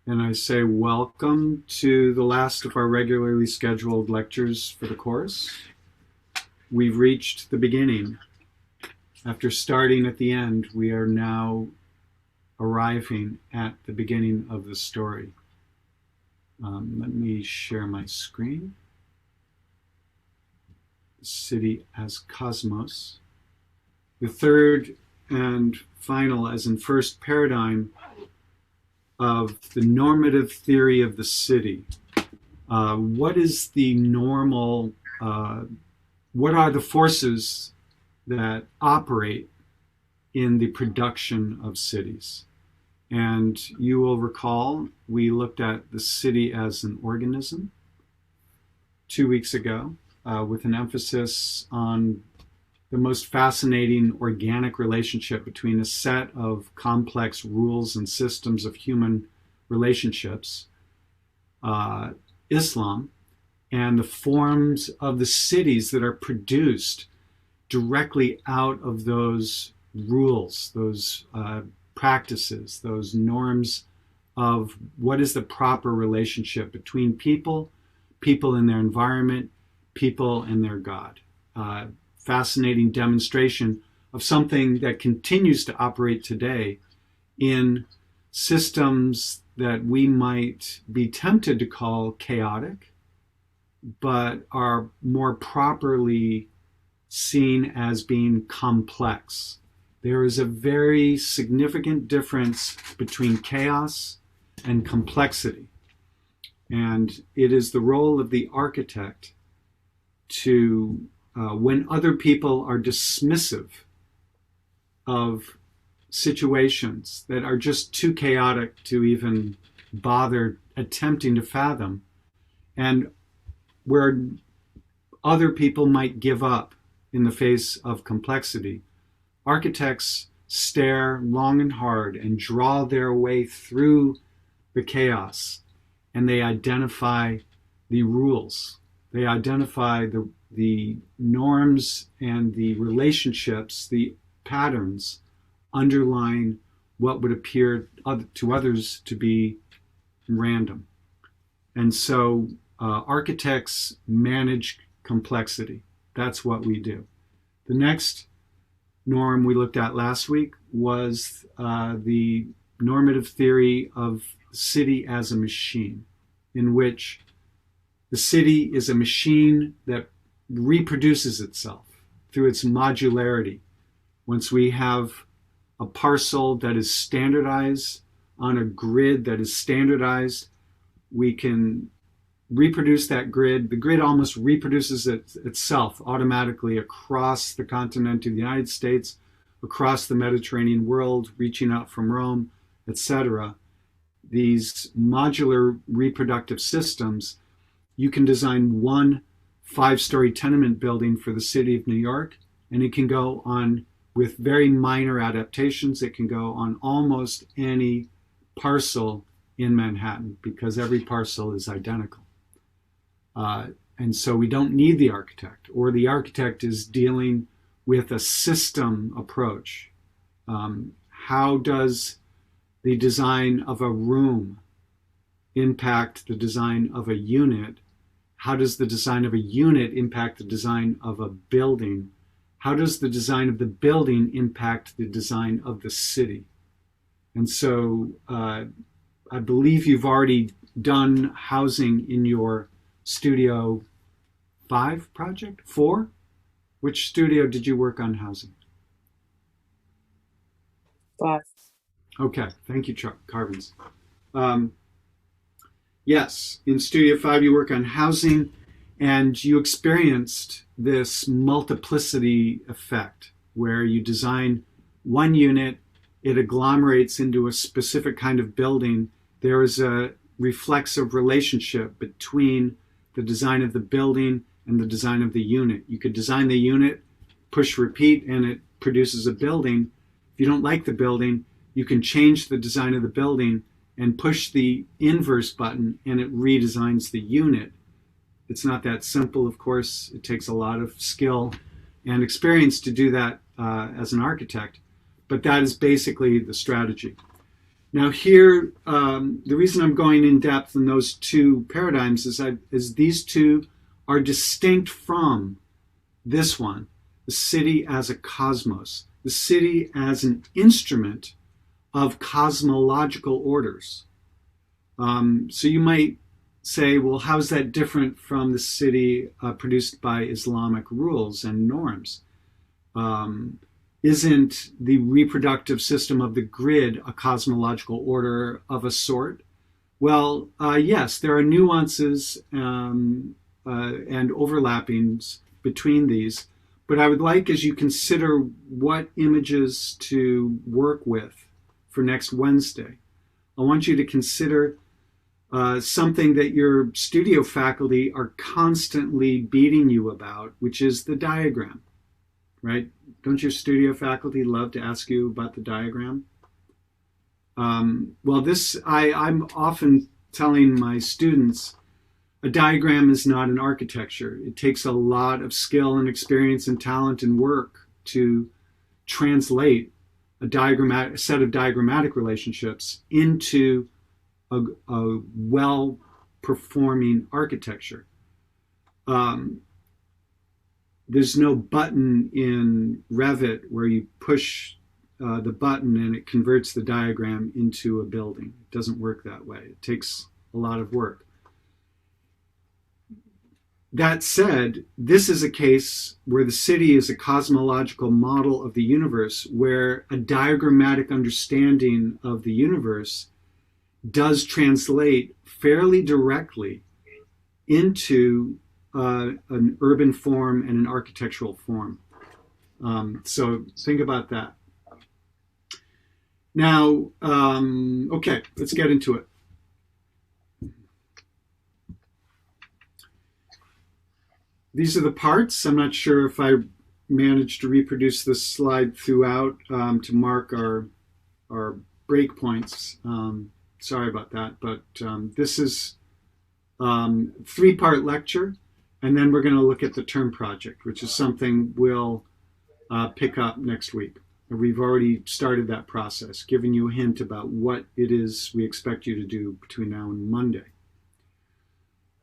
And I say welcome to the last of our regularly scheduled lectures for the course. We've reached the beginning. After starting at the end, we are now arriving at the beginning of the story. Let me share my screen. The city as cosmos. The third and final, as in first paradigm, of the normative theory of the city. What is the normal, what are the forces that operate in the production of cities? And you will recall we looked at the city as an organism 2 weeks ago, with an emphasis on the most fascinating organic relationship between a set of complex rules and systems of human relationships, Islam, and the forms of the cities that are produced directly out of those rules, those practices, those norms of what is the proper relationship between people, people and their environment, people and their God. Fascinating demonstration of something that continues to operate today in systems that we might be tempted to call chaotic, but are more properly seen as being complex. There is a very significant difference between chaos and complexity. And it is the role of the architect to when other people are dismissive of situations that are just too chaotic to even bother attempting to fathom, and where other people might give up in the face of complexity, architects stare long and hard and draw their way through the chaos, and they identify the rules. They identify the norms and the relationships, the patterns underlying what would appear to others to be random. And so architects manage complexity. That's what we do. The next norm we looked at last week was the normative theory of the city as a machine, in which the city is a machine that reproduces itself through its modularity. Once we have a parcel that is standardized on a grid that is standardized, we can reproduce that grid. The grid almost reproduces itself automatically across the continent of the United States, across the Mediterranean world, reaching out from Rome, etc. These modular reproductive systems, you can design one 5-story tenement building for the city of New York, and it can go on with very minor adaptations. It can go on almost any parcel in Manhattan because every parcel is identical. And so we don't need the architect, or the architect is dealing with a system approach. How does the design of a room impact the design of a unit? How does the design of a unit impact the design of a building? How does the design of the building impact the design of the city? And so I believe you've already done housing in your Studio 5 project? 4? Which studio did you work on housing? 5. Okay, thank you, Carvins. Yes, in Studio 5 you work on housing, and you experienced this multiplicity effect where you design one unit, it agglomerates into a specific kind of building. There is a reflexive relationship between the design of the building and the design of the unit. You could design the unit, push repeat, and it produces a building. If you don't like the building, you can change the design of the building and push the inverse button, and it redesigns the unit. It's not that simple, of course. It takes a lot of skill and experience to do that as an architect, but that is basically the strategy. Now here, the reason I'm going in depth in those two paradigms is these two are distinct from this one, the city as a cosmos, the city as an instrument of cosmological orders. So you might say, well, how's that different from the city produced by Islamic rules and norms? Isn't the reproductive system of the grid a cosmological order of a sort? Well, yes, there are nuances and overlappings between these, but I would like, as you consider what images to work with for next Wednesday, I want you to consider something that your studio faculty are constantly beating you about, which is the diagram, right? Don't your studio faculty love to ask you about the diagram? Well, I'm often telling my students, a diagram is not an architecture. It takes a lot of skill and experience and talent and work to translate a set of diagrammatic relationships into a well-performing architecture. There's no button in Revit where you push the button and it converts the diagram into a building. It doesn't work that way. It takes a lot of work. That said, this is a case where the city is a cosmological model of the universe, where a diagrammatic understanding of the universe does translate fairly directly into an urban form and an architectural form. So think about that. Now, okay, let's get into it. These are the parts. I'm not sure if I managed to reproduce this slide throughout to mark our breakpoints. Sorry about that, but this is three-part lecture, and then we're going to look at the term project, which is something we'll pick up next week. We've already started that process, giving you a hint about what it is we expect you to do between now and Monday.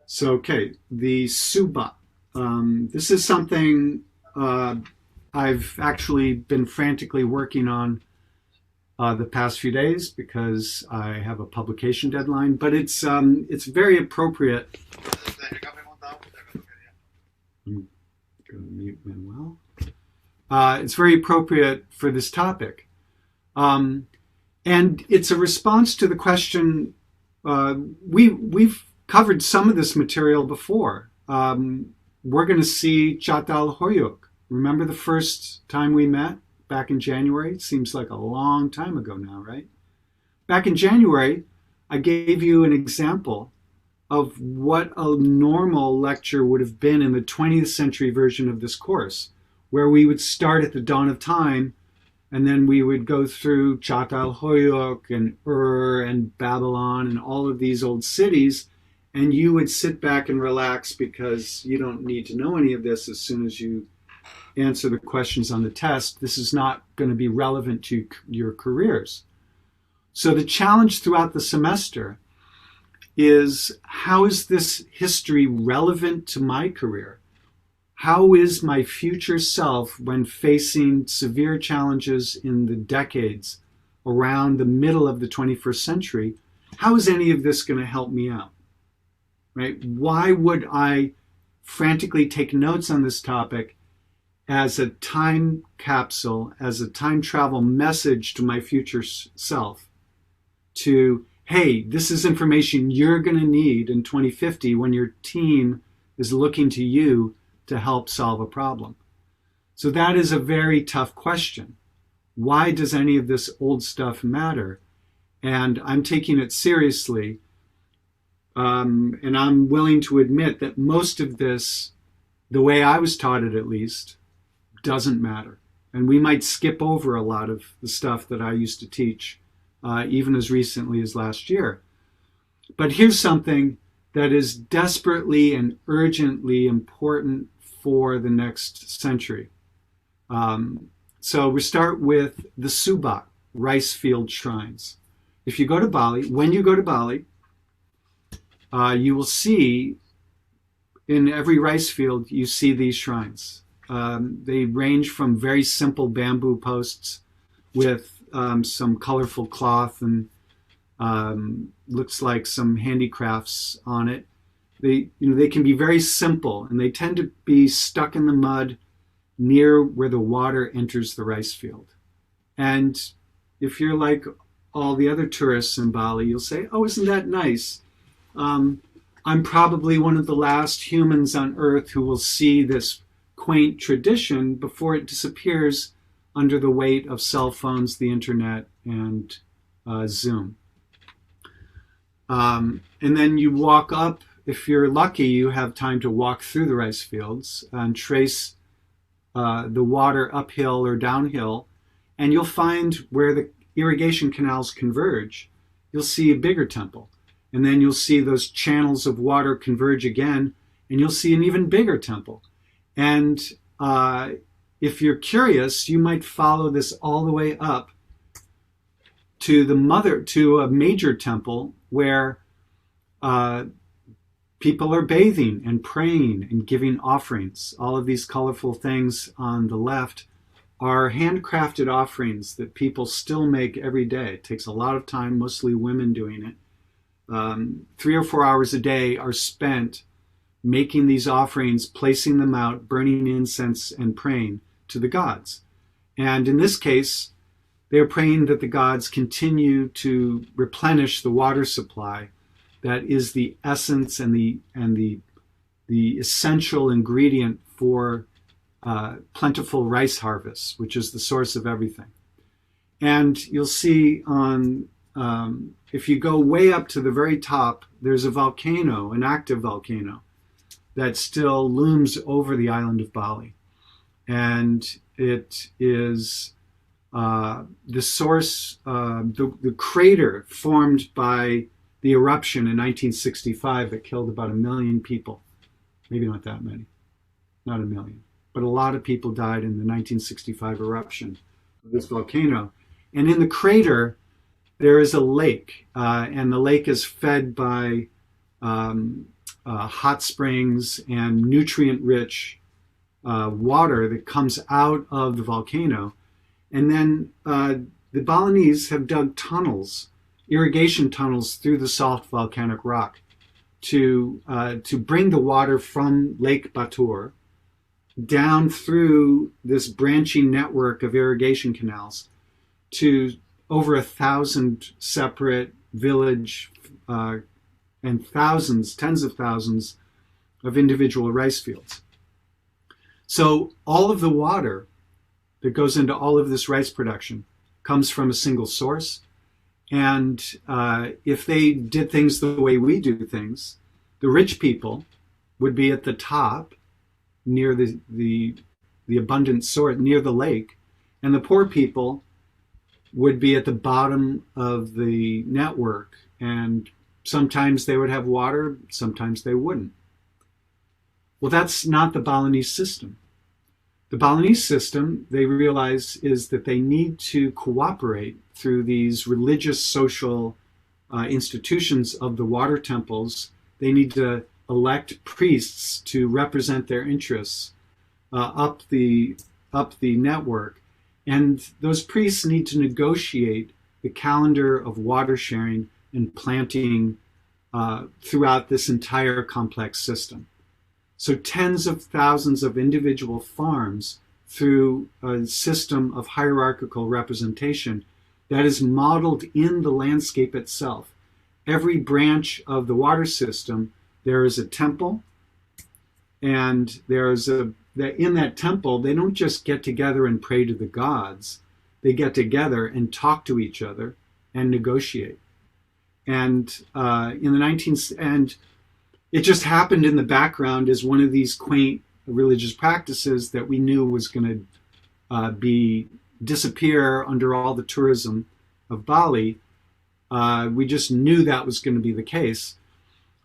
So, okay, the Subah. This is something I've actually been frantically working on the past few days because I have a publication deadline, but it's very appropriate. I'm going to mute Manuel. It's very appropriate for this topic. And it's a response to the question, we've covered some of this material before. We're going to see Chatal Hoyuk. Remember the first time we met back in January? It seems like a long time ago now, right? Back in January, I gave you an example of what a normal lecture would have been in the 20th century version of this course, where we would start at the dawn of time, and then we would go through Chatal Hoyuk and Ur and Babylon and all of these old cities, and you would sit back and relax because you don't need to know any of this as soon as you answer the questions on the test. This is not going to be relevant to your careers. So the challenge throughout the semester is, how is this history relevant to my career? How is my future self, when facing severe challenges in the decades around the middle of the 21st century, how is any of this going to help me out? Right? Why would I frantically take notes on this topic as a time capsule, as a time travel message to my future self to, hey, this is information you're going to need in 2050 when your team is looking to you to help solve a problem? So that is a very tough question. Why does any of this old stuff matter? And I'm taking it seriously. And I'm willing to admit that most of this, the way I was taught it at least, doesn't matter. And we might skip over a lot of the stuff that I used to teach, even as recently as last year. But here's something that is desperately and urgently important for the next century. So we start with the Subah, rice field shrines. if you go to Bali, when you go to Bali, you will see in every rice field, you see these shrines. They range from very simple bamboo posts with some colorful cloth and looks like some handicrafts on it. They can be very simple, and they tend to be stuck in the mud near where the water enters the rice field. And if you're like all the other tourists in Bali, you'll say, "Oh, isn't that nice? I'm probably one of the last humans on Earth who will see this quaint tradition before it disappears under the weight of cell phones, the internet, and Zoom." And then you walk up. If you're lucky, you have time to walk through the rice fields and trace the water uphill or downhill, and you'll find where the irrigation canals converge, you'll see a bigger temple. And then you'll see those channels of water converge again, and you'll see an even bigger temple. And if you're curious, you might follow this all the way up to a major temple where people are bathing and praying and giving offerings. All of these colorful things on the left are handcrafted offerings that people still make every day. It takes a lot of time, mostly women doing it. 3 or 4 hours a day are spent making these offerings, placing them out, burning incense, and praying to the gods. And in this case, they are praying that the gods continue to replenish the water supply that is the essence and the essential ingredient for plentiful rice harvests, which is the source of everything. And you'll see if you go way up to the very top, there's a volcano, an active volcano, that still looms over the island of Bali. And it is the source, the crater formed by the eruption in 1965 that killed about 1 million people. Maybe not that many, not 1 million, but a lot of people died in the 1965 eruption of this volcano. And in the crater, there is a lake, and the lake is fed by hot springs and nutrient-rich water that comes out of the volcano. And then the Balinese have dug tunnels, irrigation tunnels through the soft volcanic rock to bring the water from Lake Batur down through this branching network of irrigation canals to over 1,000 separate village and thousands, tens of thousands of individual rice fields. So all of the water that goes into all of this rice production comes from a single source. And if they did things the way we do things, the rich people would be at the top near the abundant source, near the lake, and the poor people would be at the bottom of the network, and sometimes they would have water, sometimes they wouldn't. Well, that's not the Balinese system. The Balinese system, they realize, is that they need to cooperate through these religious, social institutions of the water temples. They need to elect priests to represent their interests up the network. And those priests need to negotiate the calendar of water sharing and planting throughout this entire complex system. So tens of thousands of individual farms through a system of hierarchical representation that is modeled in the landscape itself. Every branch of the water system, there is a temple, and in that temple, they don't just get together and pray to the gods. They get together and talk to each other and negotiate. And and it just happened in the background as one of these quaint religious practices that we knew was going to disappear under all the tourism of Bali. We just knew that was going to be the case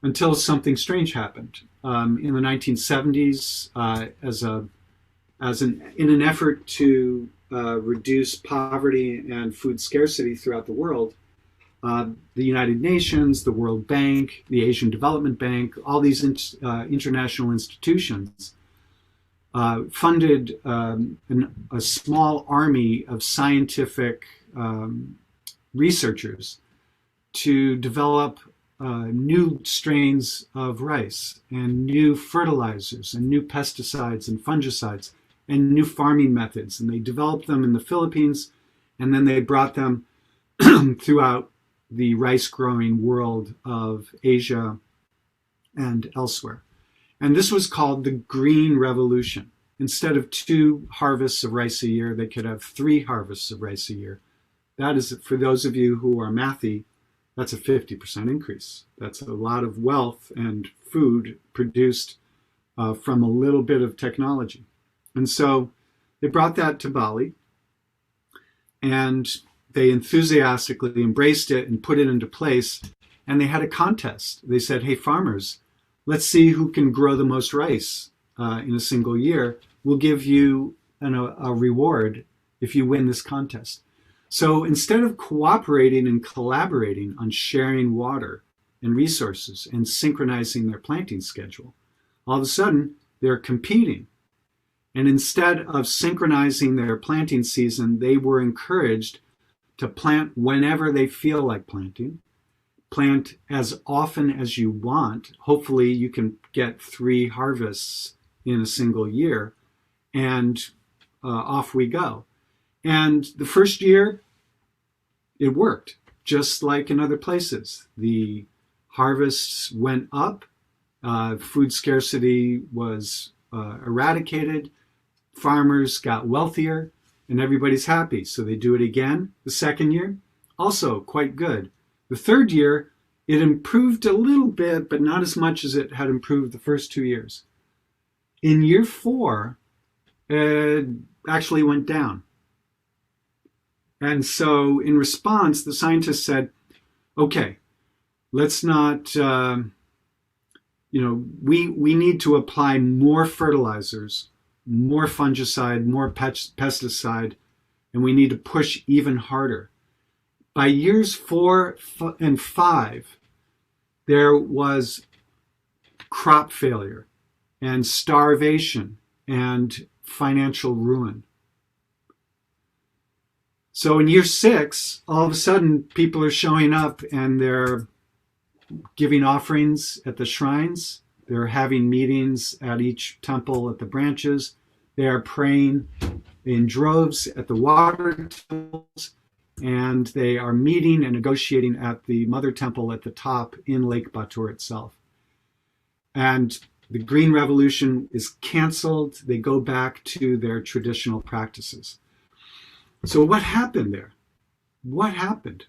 until something strange happened. In the 1970s, in an effort to reduce poverty and food scarcity throughout the world, the United Nations, the World Bank, the Asian Development Bank, all these international institutions funded a small army of scientific researchers to develop new strains of rice and new fertilizers and new pesticides and fungicides and new farming methods. And they developed them in the Philippines, and then they brought them throughout the rice growing world of Asia and elsewhere. And this was called the Green Revolution. Instead of 2 harvests of rice a year, they could have 3 harvests of rice a year. That is, for those of you who are mathy, that's a 50% increase. That's a lot of wealth and food produced from a little bit of technology. And so they brought that to Bali, and they enthusiastically embraced it and put it into place. And they had a contest. They said, hey, farmers, let's see who can grow the most rice in a single year. We'll give you a reward if you win this contest. So instead of cooperating and collaborating on sharing water and resources and synchronizing their planting schedule, all of a sudden they're competing. And instead of synchronizing their planting season, they were encouraged to plant whenever they feel like planting, plant as often as you want. Hopefully you can get 3 harvests in a single year, and off we go. And the first year, it worked, just like in other places. The harvests went up, food scarcity was eradicated, farmers got wealthier, and everybody's happy. So they do it again. The second year, also quite good. The third year, it improved a little bit, but not as much as it had improved the first 2 years. In year 4, it actually went down. And so in response, the scientists said, okay, let's not, we need to apply more fertilizers, more fungicide, more pesticide, and we need to push even harder. By years 4 and 5, there was crop failure and starvation and financial ruin. So in year 6, all of a sudden, people are showing up and they're giving offerings at the shrines. They're having meetings at each temple at the branches. They are praying in droves at the water temples. And they are meeting and negotiating at the mother temple at the top in Lake Batur itself. And the Green Revolution is canceled. They go back to their traditional practices. So what happened there? What happened?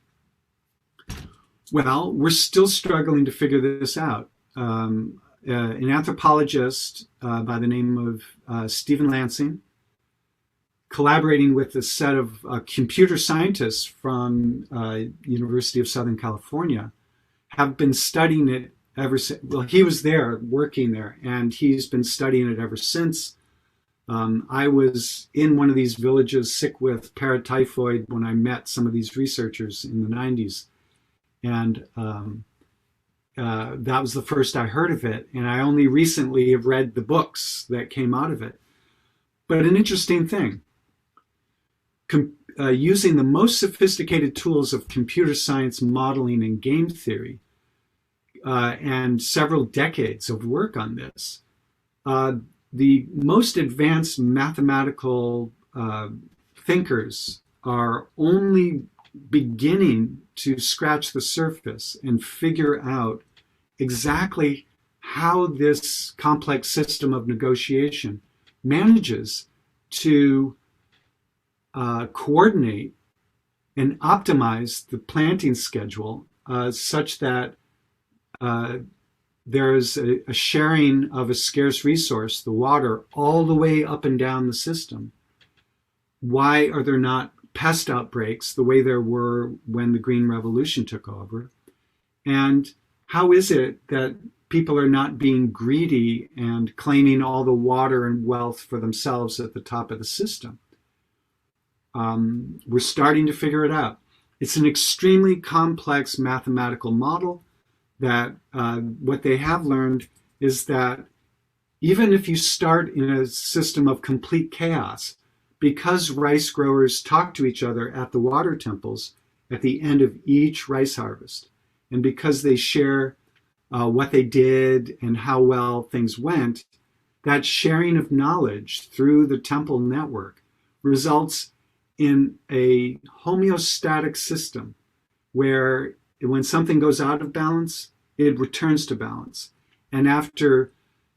Well, we're still struggling to figure this out. An anthropologist by the name of Stephen Lansing, collaborating with a set of computer scientists from University of Southern California, have been studying it ever since. Well, he was there, working there, and he's been studying it ever since. I was in one of these villages sick with paratyphoid when I met some of these researchers in the 90s. And that was the first I heard of it. And I only recently have read the books that came out of it. But an interesting thing, using the most sophisticated tools of computer science modeling and game theory, and several decades of work on this, the most advanced mathematical thinkers are only beginning to scratch the surface and figure out exactly how this complex system of negotiation manages to coordinate and optimize the planting schedule such that there's a sharing of a scarce resource, the water, all the way up and down the system. Why are there not pest outbreaks the way there were when the Green Revolution took over? And how is it that people are not being greedy and claiming all the water and wealth for themselves at the top of the system? We're starting to figure it out. It's an extremely complex mathematical model that what they have learned is that even if you start in a system of complete chaos, because rice growers talk to each other at the water temples at the end of each rice harvest, and because they share what they did and how well things went, that sharing of knowledge through the temple network results in a homeostatic system where when something goes out of balance, it returns to balance. And after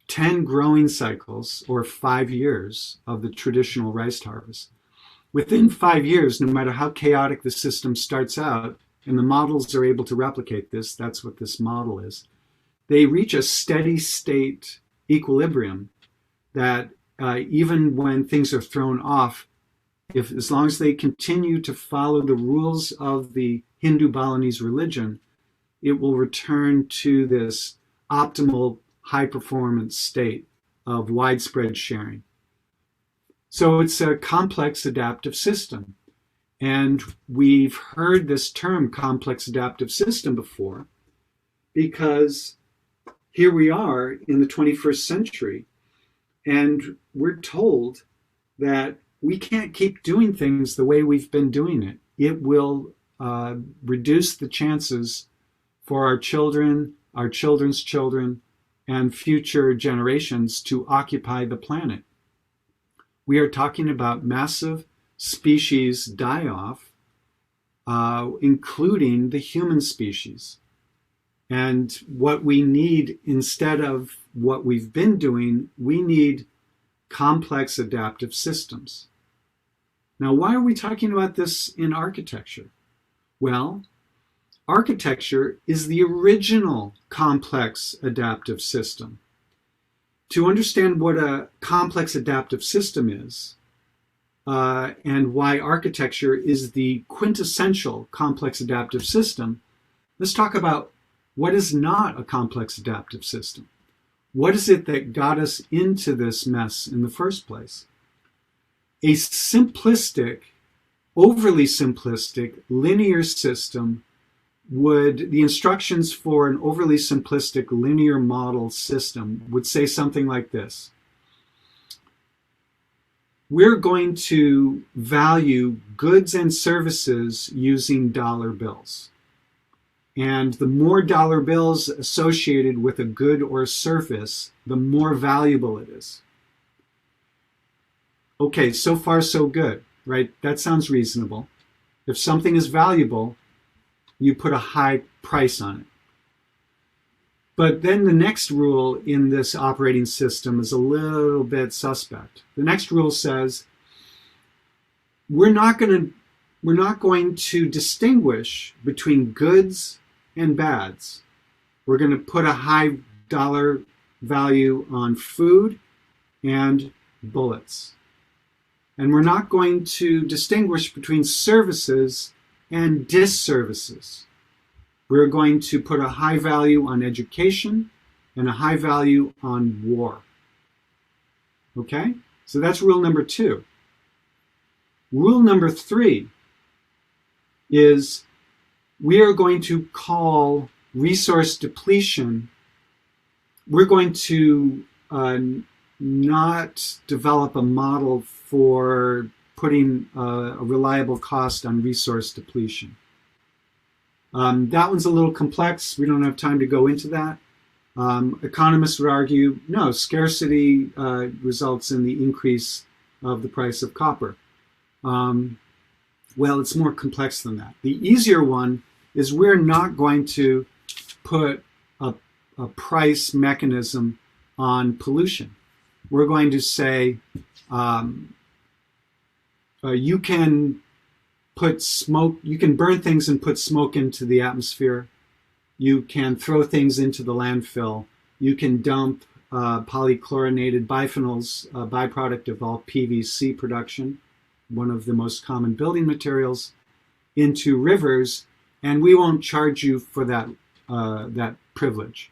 10 growing cycles, or 5 years of the traditional rice harvest, within 5 years, no matter how chaotic the system starts out, and the models are able to replicate this, that's what this model is, they reach a steady state equilibrium that even when things are thrown off, as long as they continue to follow the rules of the Hindu Balinese religion, it will return to this optimal high performance state of widespread sharing. So it's a complex adaptive system. And we've heard this term complex adaptive system before because here we are in the 21st century, and we're told that we can't keep doing things the way we've been doing it. It will reduce the chances for our children, our children's children, and future generations to occupy the planet. We are talking about massive species die-off, including the human species. And what we need, instead of what we've been doing, we need complex adaptive systems. Now, why are we talking about this in architecture? Well, architecture is the original complex adaptive system. To understand what a complex adaptive system is, and why architecture is the quintessential complex adaptive system, let's talk about what is not a complex adaptive system. What is it that got us into this mess in the first place? A simplistic, overly simplistic, linear system the instructions for an overly simplistic linear model system would say something like this. We're going to value goods and services using dollar bills. And the more dollar bills associated with a good or a service, the more valuable it is. Okay, so far so good, right? That sounds reasonable. If something is valuable, you put a high price on it. But then the next rule in this operating system is a little bit suspect. The next rule says we're not going to distinguish between goods and bads. We're going to put a high dollar value on food and bullets. And we're not going to distinguish between services and disservices. We're going to put a high value on education and a high value on war. Okay? So that's rule number 2. Rule number 3 is we are going to call resource depletion, we're going to not develop a model for putting a reliable cost on resource depletion. That one's a little complex. We don't have time to go into that. Economists would argue, no, scarcity results in the increase of the price of copper. Well, it's more complex than that. The easier one is we're not going to put a price mechanism on pollution. We're going to say you can put smoke, you can burn things and put smoke into the atmosphere. You can throw things into the landfill. You can dump polychlorinated biphenyls, a byproduct of all PVC production, one of the most common building materials, into rivers, and we won't charge you for that privilege.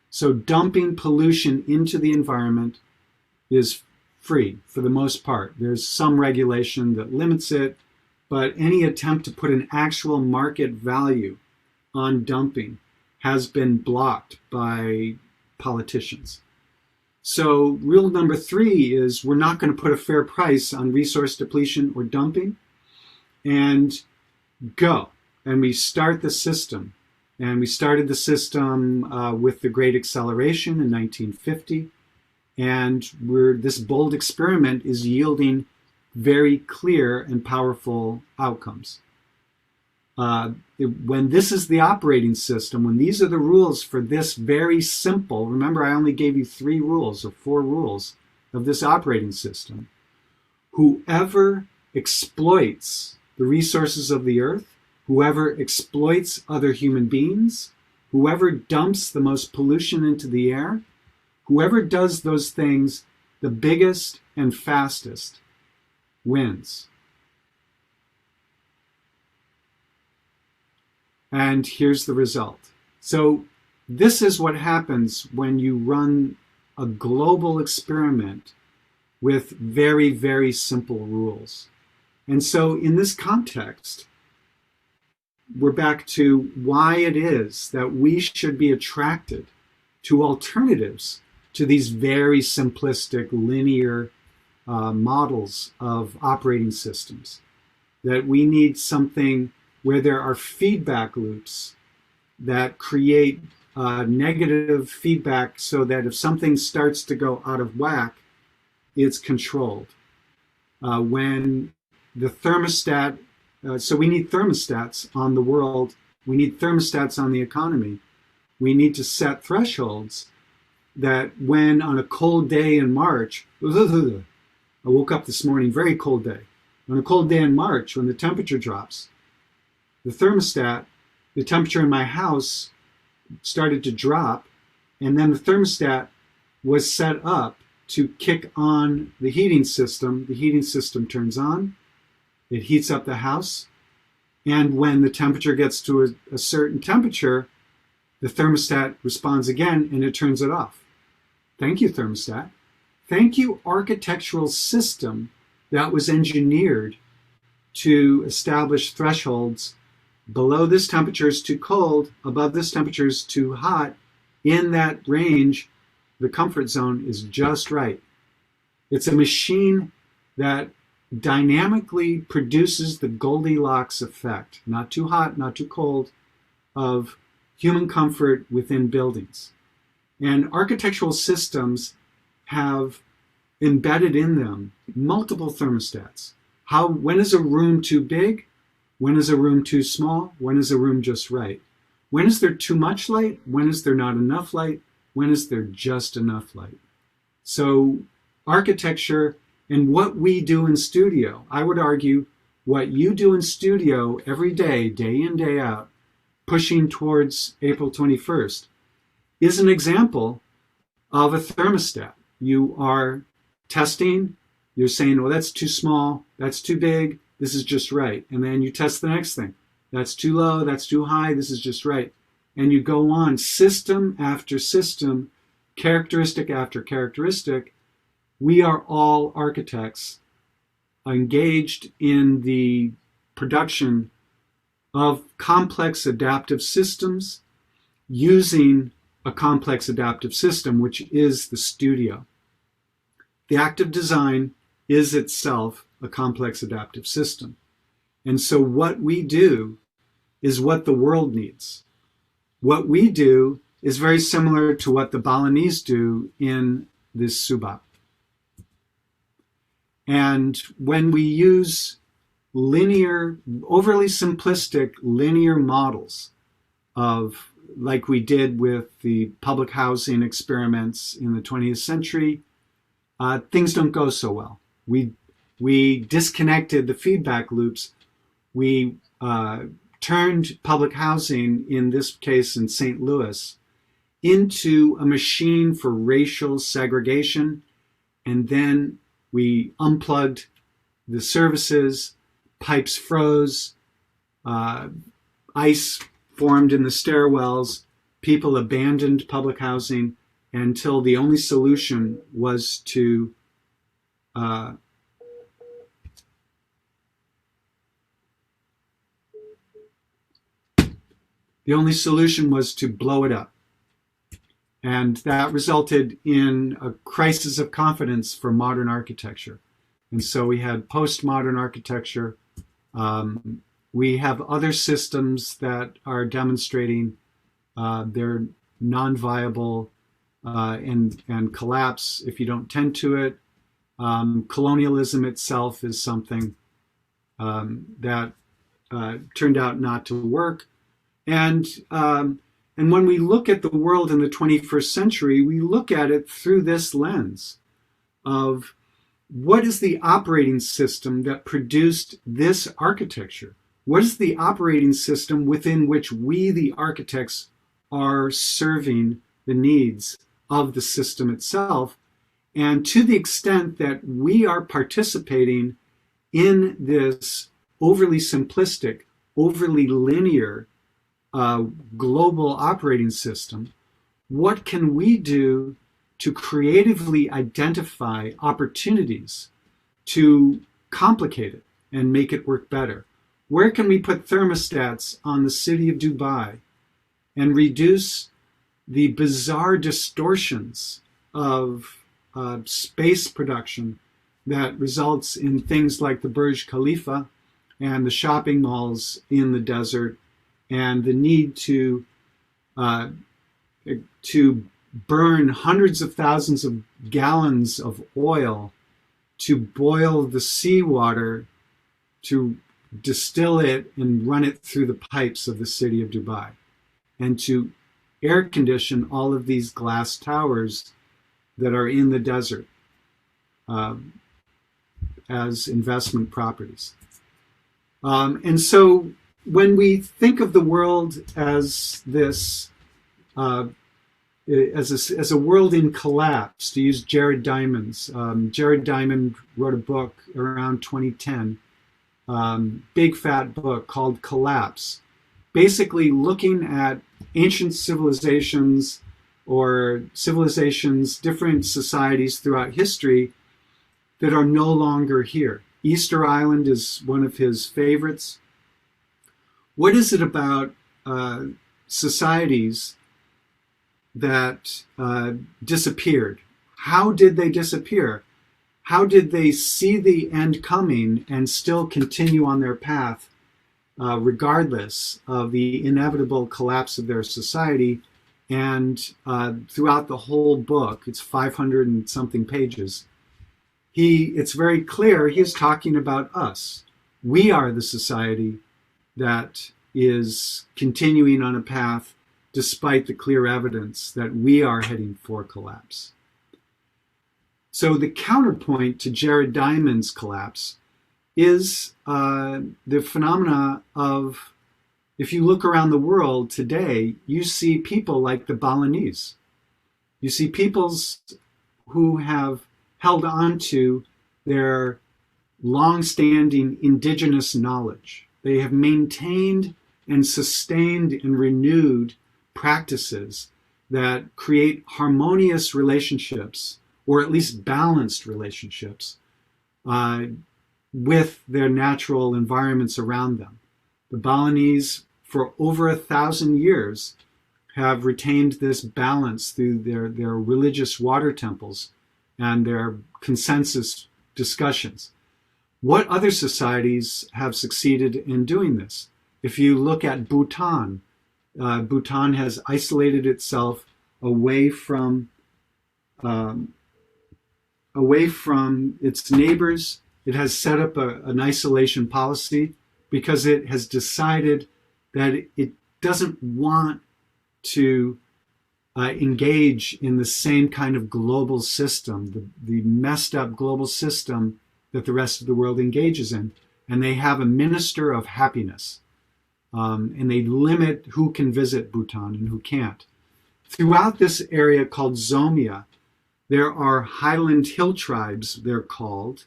So dumping pollution into the environment is free for the most part. There's some regulation that limits it, but any attempt to put an actual market value on dumping has been blocked by politicians. So rule number 3 is we're not going to put a fair price on resource depletion or dumping, and go. And we start the system. And we started the system with the Great Acceleration in 1950. And this bold experiment is yielding very clear and powerful outcomes. When this is the operating system, when these are the rules for this very simple, remember I only gave you 3 rules or 4 rules of this operating system, whoever exploits the resources of the earth, whoever exploits other human beings, whoever dumps the most pollution into the air, whoever does those things the biggest and fastest wins. And here's the result. So this is what happens when you run a global experiment with very, very simple rules. And so in this context, we're back to why it is that we should be attracted to alternatives to these very simplistic, linear models of operating systems. That we need something where there are feedback loops that create negative feedback so that if something starts to go out of whack, it's controlled. When the thermostat, so we need thermostats on the world, we need thermostats on the economy. We need to set thresholds that when on a cold day in March, I woke up this morning, very cold day. On a cold day in March, when the temperature drops, the thermostat, the temperature in my house started to drop, and then the thermostat was set up to kick on the heating system. The heating system turns on, it heats up the house, and when the temperature gets to a certain temperature, the thermostat responds again and it turns it off. Thank you, thermostat. Thank you, architectural system that was engineered to establish thresholds. Below this temperature is too cold, above this temperature is too hot. In that range, the comfort zone is just right. It's a machine that dynamically produces the Goldilocks effect, not too hot, not too cold, of human comfort within buildings. And architectural systems have embedded in them multiple thermostats. When is a room too big? When is a room too small? When is a room just right? When is there too much light? When is there not enough light? When is there just enough light? So architecture and what we do in studio, I would argue what you do in studio every day, day in, day out, pushing towards April 21st, is an example of a thermostat. You are testing, you're saying, well, that's too small, that's too big, this is just right. And then you test the next thing. That's too low, that's too high, this is just right. And you go on system after system, characteristic after characteristic. We are all architects engaged in the production of complex adaptive systems using a complex adaptive system, which is the studio. The act of design is itself a complex adaptive system. And so what we do is what the world needs. What we do is very similar to what the Balinese do in this Subah. And when we use linear, overly simplistic linear models of, like we did with the public housing experiments in the 20th century, things don't go so well. We disconnected the feedback loops. We turned public housing, in this case in St. Louis, into a machine for racial segregation, and then we unplugged the services, pipes froze, ice formed in the stairwells, people abandoned public housing until the only solution was to The only solution was to blow it up. And that resulted in a crisis of confidence for modern architecture. And so we had postmodern architecture. We have other systems that are demonstrating their non-viable and collapse if you don't tend to it. Colonialism itself is something that turned out not to work. And when we look at the world in the 21st century, we look at it through this lens of what is the operating system that produced this architecture? What is the operating system within which we, the architects, are serving the needs of the system itself? And to the extent that we are participating in this overly simplistic, overly linear global operating system, what can we do to creatively identify opportunities to complicate it and make it work better? Where can we put thermostats on the city of Dubai and reduce the bizarre distortions of space production that results in things like the Burj Khalifa and the shopping malls in the desert, and the need to burn hundreds of thousands of gallons of oil to boil the seawater, to distill it and run it through the pipes of the city of Dubai, and to air condition all of these glass towers that are in the desert as investment properties. And so when we think of the world as this, as a world in collapse, to use Jared Diamond's, Jared Diamond wrote a book around 2010, big fat book called Collapse, basically looking at ancient civilizations or civilizations, different societies throughout history that are no longer here. Easter Island is one of his favorites. What is it about societies that disappeared? How did they disappear? How did they see the end coming and still continue on their path regardless of the inevitable collapse of their society? And throughout the whole book, it's 500 and something pages, it's very clear he is talking about us. We are the society that is continuing on a path despite the clear evidence that we are heading for collapse. So the counterpoint to Jared Diamond's collapse is the phenomena of, if you look around the world today, you see people like the Balinese. You see peoples who have held on to their long-standing indigenous knowledge. They have maintained and sustained and renewed practices that create harmonious relationships, or at least balanced relationships, with their natural environments around them. The Balinese, for over 1,000 years, have retained this balance through their religious water temples and their consensus discussions. What other societies have succeeded in doing this? If you look at Bhutan, Bhutan has isolated itself away from its neighbors. It has set up an isolation policy because it has decided that it doesn't want to engage in the same kind of global system, the messed up global system that the rest of the world engages in. And they have a minister of happiness. And they limit who can visit Bhutan and who can't. Throughout this area called Zomia, there are highland hill tribes, they're called,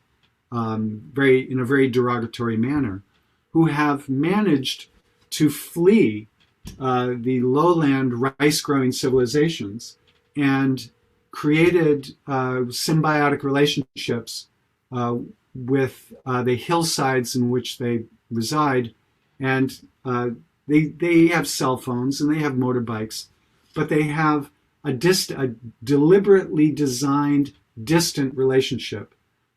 in a very derogatory manner, who have managed to flee the lowland rice-growing civilizations and created symbiotic relationships with the hillsides in which they reside, and They have cell phones and they have motorbikes, but they have a deliberately designed distant relationship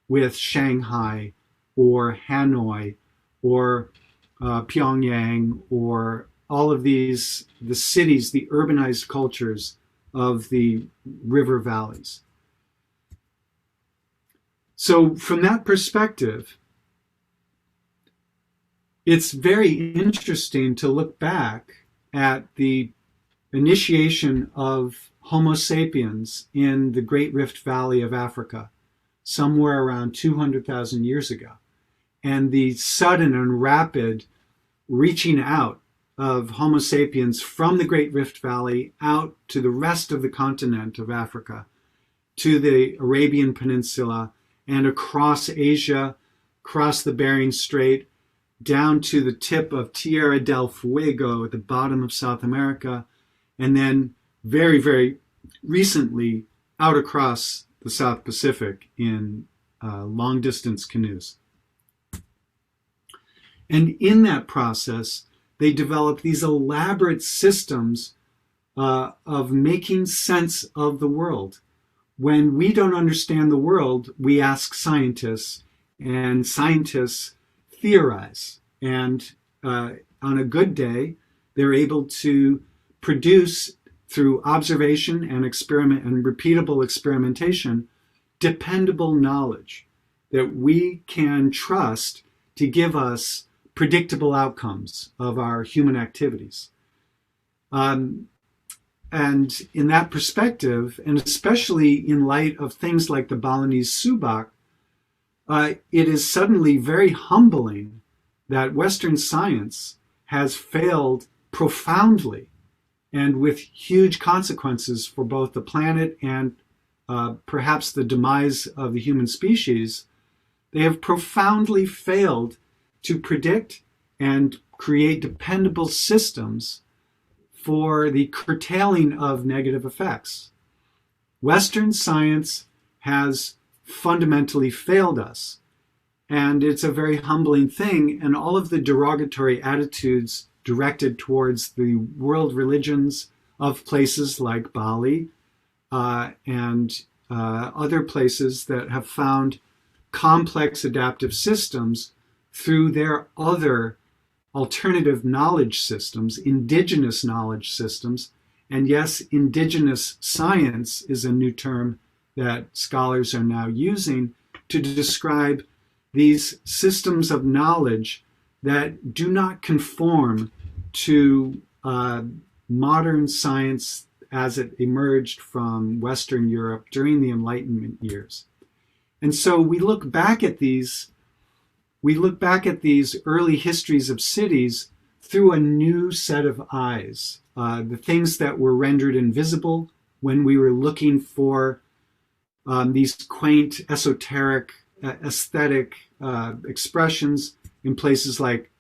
with Shanghai or Hanoi or Pyongyang or all of these, the cities, the urbanized cultures of the river valleys. So from that perspective, it's very interesting to look back at the initiation of Homo sapiens in the Great Rift Valley of Africa, somewhere around 200,000 years ago, and the sudden and rapid reaching out of Homo sapiens from the Great Rift Valley out to the rest of the continent of Africa, to the Arabian Peninsula, and across Asia, across the Bering Strait, down to the tip of Tierra del Fuego at the bottom of South America, and then very, very recently out across the South Pacific in long-distance canoes. And in that process, they developed these elaborate systems of making sense of the world. When we don't understand the world, we ask scientists, and scientists theorize. And on a good day, they're able to produce, through observation and experiment and repeatable experimentation, dependable knowledge that we can trust to give us predictable outcomes of our human activities. And in that perspective, and especially in light of things like the Balinese Subah, it is suddenly very humbling that Western science has failed profoundly and with huge consequences for both the planet and perhaps the demise of the human species. They have profoundly failed to predict and create dependable systems for the curtailing of negative effects. Western science has fundamentally failed us, and it's a very humbling thing, and all of the derogatory attitudes directed towards the world religions of places like Bali and other places that have found complex adaptive systems through their other alternative knowledge systems, indigenous knowledge systems. And yes, indigenous science is a new term that scholars are now using to describe these systems of knowledge that do not conform to modern science as it emerged from Western Europe during the Enlightenment years. And so we look back at these early histories of cities through a new set of eyes. The things that were rendered invisible when we were looking for these quaint, esoteric, aesthetic expressions in places like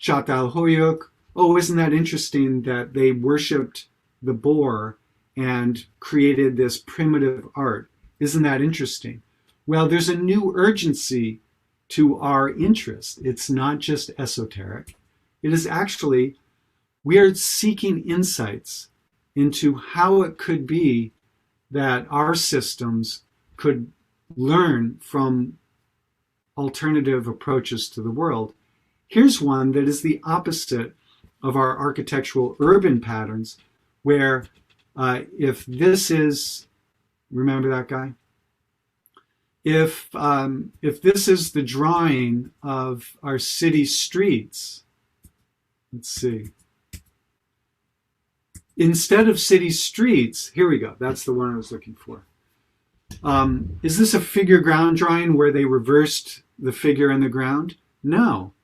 Çatalhöyük. Oh, isn't that interesting that they worshipped the boar and created this primitive art? Isn't that interesting? Well, there's a new urgency to our interest. It's not just esoteric. It is actually, we are seeking insights into how it could be that our systems could learn from alternative approaches to the world. Here's one that is the opposite of our architectural urban patterns, where if this is, remember that guy? If this is the drawing of our city streets, let's see. Instead of city streets, here we go. That's the one I was looking for. Is this a figure ground drawing where they reversed the figure and the ground? No.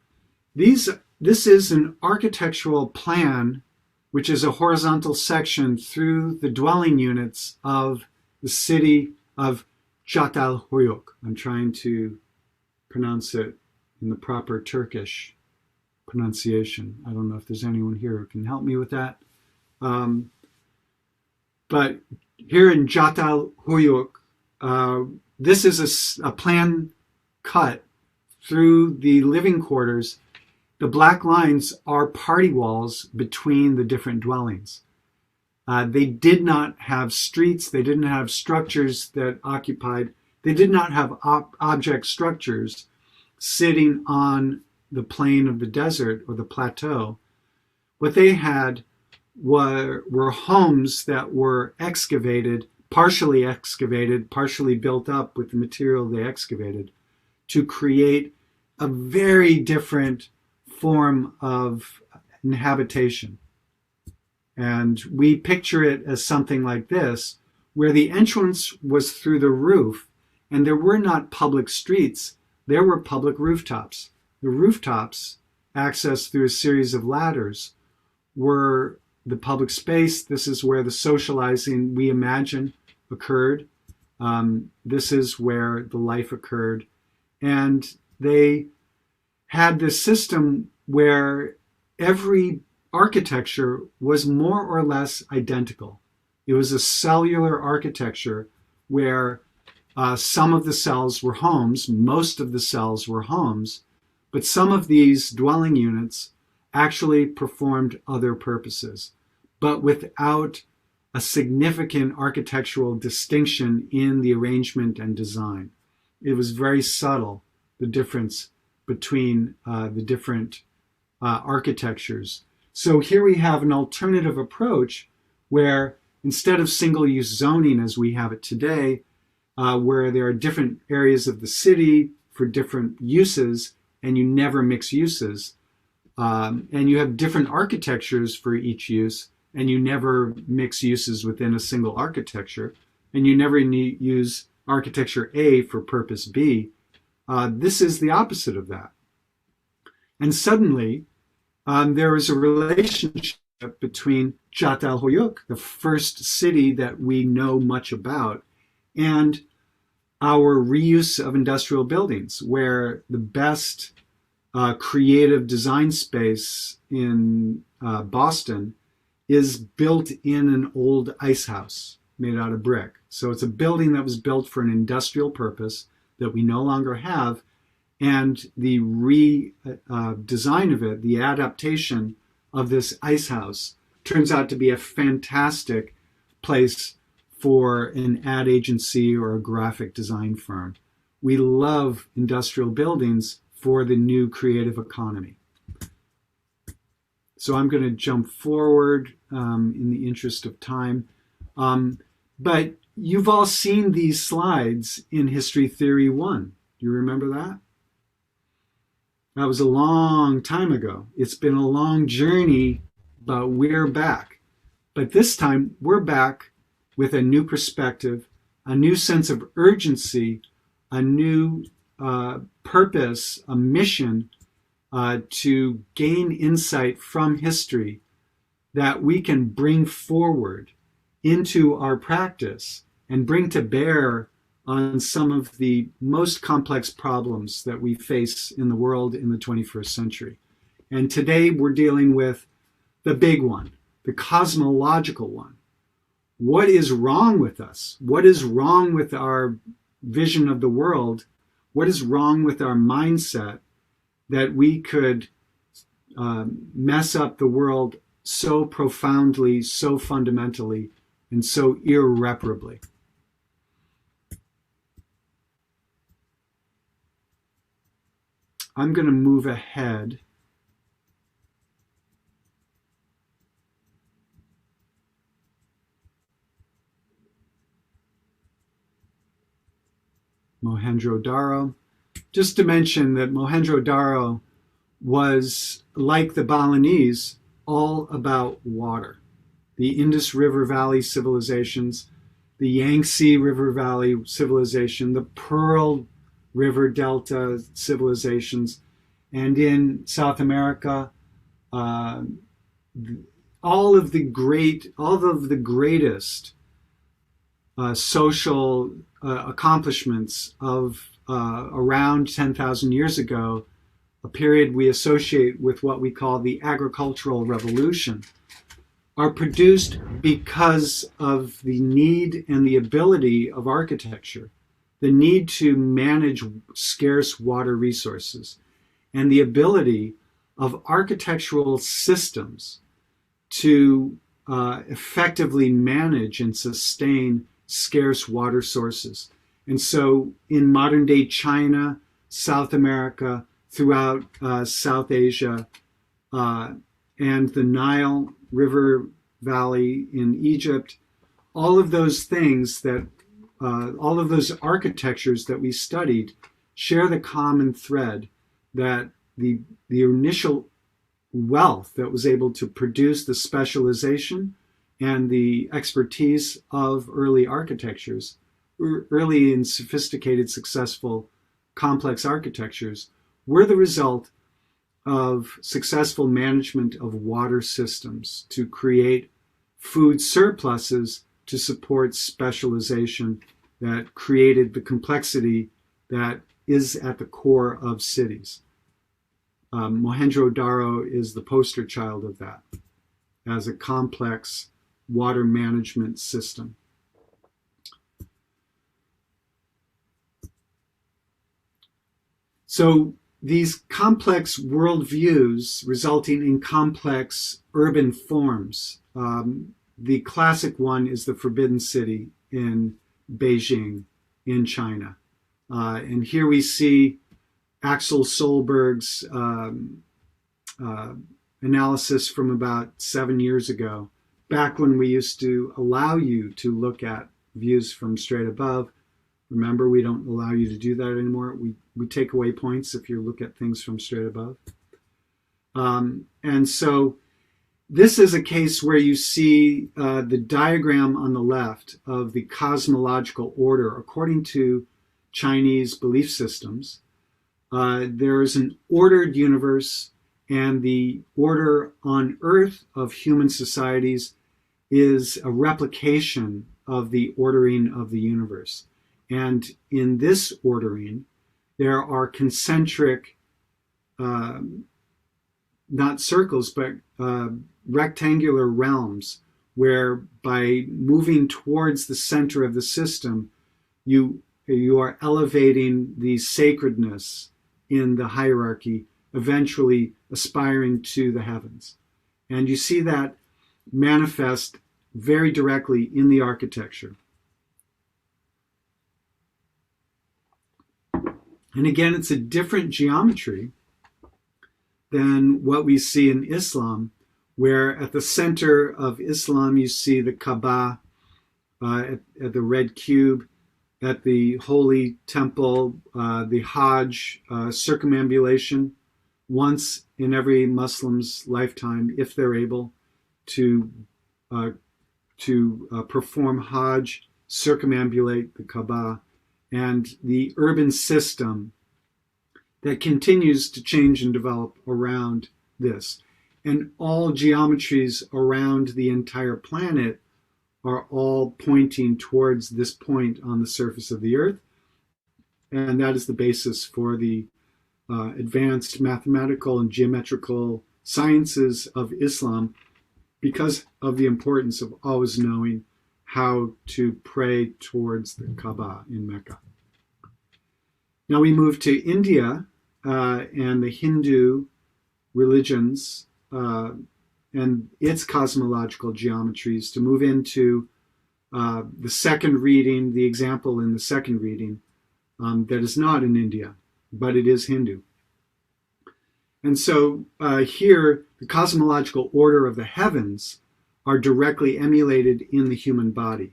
This is an architectural plan, which is a horizontal section through the dwelling units of the city of Çatalhöyük. I'm trying to pronounce it in the proper Turkish pronunciation. I don't know if there's anyone here who can help me with that. But here in Çatalhöyük, this is a plan cut through the living quarters, the black lines are party walls between the different dwellings. They did not have streets. They didn't have structures that occupied. They did not have object structures sitting on the plain of the desert or the plateau. What they had were homes that were excavated, partially built up with the material they excavated to create a very different form of inhabitation. And we picture it as something like this, where the entrance was through the roof, and there were not public streets, there were public rooftops. The rooftops, accessed through a series of ladders, were the public space. This is where the socializing, we imagine, occurred. This is where the life occurred. And they had this system where every architecture was more or less identical. It was a cellular architecture where some of the cells were homes, most of the cells were homes, but some of these dwelling units actually performed other purposes, but without a significant architectural distinction in the arrangement and design. It was very subtle, the difference between the different architectures. So here we have an alternative approach where instead of single-use zoning as we have it today, where there are different areas of the city for different uses and you never mix uses, and you have different architectures for each use and you never mix uses within a single architecture, and you never use architecture A for purpose B, this is the opposite of that. And suddenly, there is a relationship between Çatalhöyük, the first city that we know much about, and our reuse of industrial buildings, where the best creative design space in Boston is built in an old ice house made out of brick. So it's a building that was built for an industrial purpose that we no longer have, and the design of it, the adaptation of this ice house, turns out to be a fantastic place for an ad agency or a graphic design firm. We love industrial buildings for the new creative economy. So I'm going to jump forward in the interest of time. But you've all seen these slides in History Theory 1. Do you remember that? That was a long time ago. It's been a long journey, but we're back. But this time, we're back with a new perspective, a new sense of urgency, a new purpose, a mission to gain insight from history that we can bring forward into our practice and bring to bear on some of the most complex problems that we face in the world in the 21st century. And today we're dealing with the big one, the cosmological one. What is wrong with us? What is wrong with our vision of the world? What is wrong with our mindset that we could mess up the world so profoundly, so fundamentally, and so irreparably? I'm going to move ahead. Mohenjo-Daro. Just to mention that Mohenjo-Daro was, like the Balinese, all about water. The Indus River Valley civilizations, the Yangtze River Valley civilization, the Pearl River Delta civilizations, and in South America, all of the greatest social accomplishments of around 10,000 years ago, a period we associate with what we call the agricultural revolution, are produced because of the need and the ability of architecture, the need to manage scarce water resources, and the ability of architectural systems to effectively manage and sustain scarce water sources. And so in modern day China, South America, throughout South Asia, and the Nile River Valley in Egypt, all of those things that, all of those architectures that we studied share the common thread that the initial wealth that was able to produce the specialization and the expertise of early architectures, early and sophisticated, successful, complex architectures, were the result of successful management of water systems to create food surpluses to support specialization that created the complexity that is at the core of cities. Mohenjo-Daro is the poster child of that as a complex water management system. So these complex worldviews resulting in complex urban forms. The classic one is the Forbidden City in Beijing in China. And here we see Axel Solberg's analysis from about 7 years ago, back when we used to allow you to look at views from straight above. Remember, we don't allow you to do that anymore. We take away points if you look at things from straight above. And so this is a case where you see the diagram on the left of the cosmological order according to Chinese belief systems. There is an ordered universe, and the order on Earth of human societies is a replication of the ordering of the universe. And in this ordering, there are concentric, not circles, but rectangular realms where by moving towards the center of the system, you are elevating the sacredness in the hierarchy, eventually aspiring to the heavens. And you see that manifest very directly in the architecture. And again, it's a different geometry than what we see in Islam, where at the center of Islam you see the Kaaba, at the red cube, at the holy temple, the Hajj circumambulation, once in every Muslim's lifetime, if they're able to perform Hajj, circumambulate the Kaaba, and the urban system that continues to change and develop around this. And all geometries around the entire planet are all pointing towards this point on the surface of the Earth. And that is the basis for the advanced mathematical and geometrical sciences of Islam, because of the importance of always knowing how to pray towards the Kaaba in Mecca. Now we move to India and the Hindu religions and its cosmological geometries to move into the second reading, the example in the second reading that is not in India, but it is Hindu. And so here, the cosmological order of the heavens are directly emulated in the human body.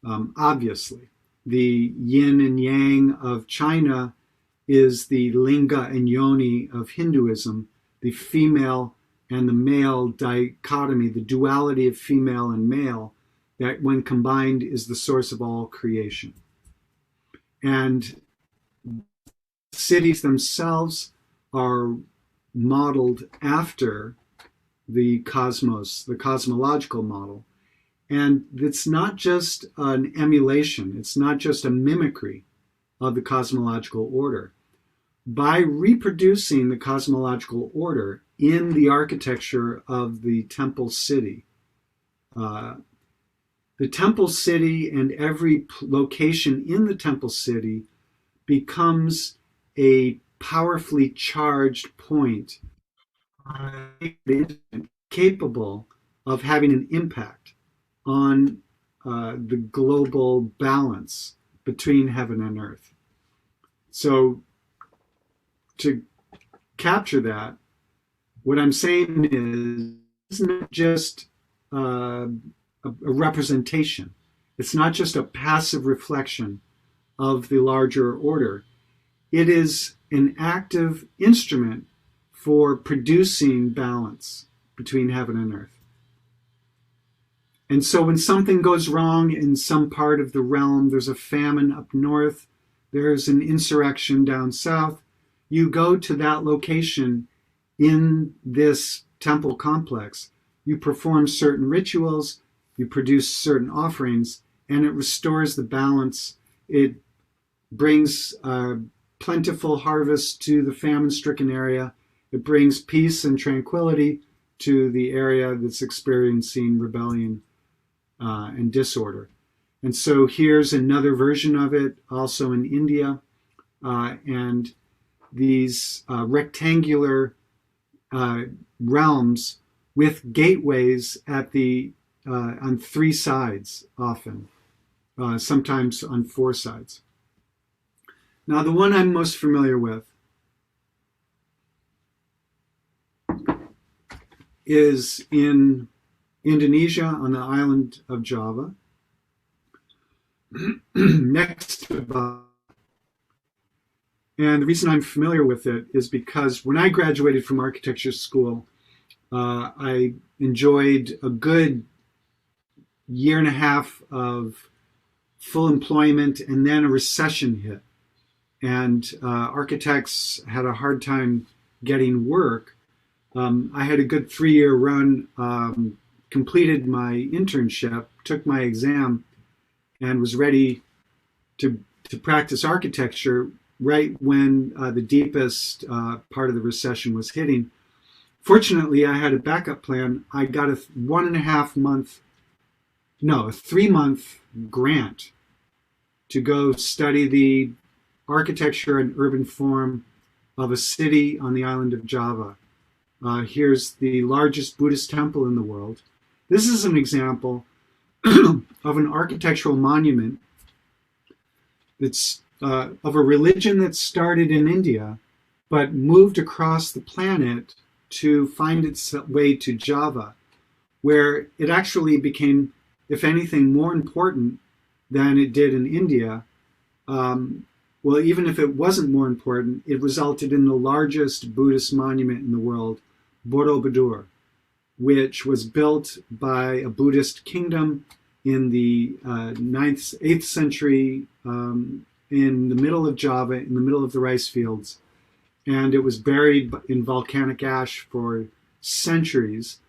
Obviously, the yin and yang of China is the linga and yoni of Hinduism, the female and the male dichotomy, the duality of female and male, that when combined is the source of all creation. And cities themselves are modeled after the cosmos, the cosmological model. And it's not just an emulation, it's not just a mimicry of the cosmological order. By reproducing the cosmological order in the architecture of the temple city, the temple city and every location in the temple city becomes a powerfully charged point capable of having an impact on the global balance between heaven and earth. So to capture that, what I'm saying is, it's not just a representation. It's not just a passive reflection of the larger order. It is an active instrument for producing balance between heaven and earth. And so when something goes wrong in some part of the realm, there's a famine up north, there's an insurrection down south, you go to that location in this temple complex, you perform certain rituals, you produce certain offerings, and it restores the balance. It brings plentiful harvest to the famine-stricken area. It brings peace and tranquility to the area that's experiencing rebellion and disorder. And so here's another version of it, also in India. And these rectangular realms with gateways at the on three sides, often, sometimes on four sides. Now, the one I'm most familiar with is in Indonesia on the island of Java, next to Subah. And the reason I'm familiar with it is because when I graduated from architecture school, I enjoyed a good year and a half of full employment, and then a recession hit. And architects had a hard time getting work. I had a good 3-year run, completed my internship, took my exam, and was ready to practice architecture right when the deepest part of the recession was hitting. Fortunately, I had a backup plan. I got a 3-month grant to go study the architecture and urban form of a city on the island of Java. Here's the largest Buddhist temple in the world. This is an example of an architectural monument that's of a religion that started in India, but moved across the planet to find its way to Java, where it actually became, if anything, more important than it did in India. Well, even if it wasn't more important, it resulted in the largest Buddhist monument in the world, Borobudur, which was built by a Buddhist kingdom in the 8th century in the middle of Java, in the middle of the rice fields. And it was buried in volcanic ash for centuries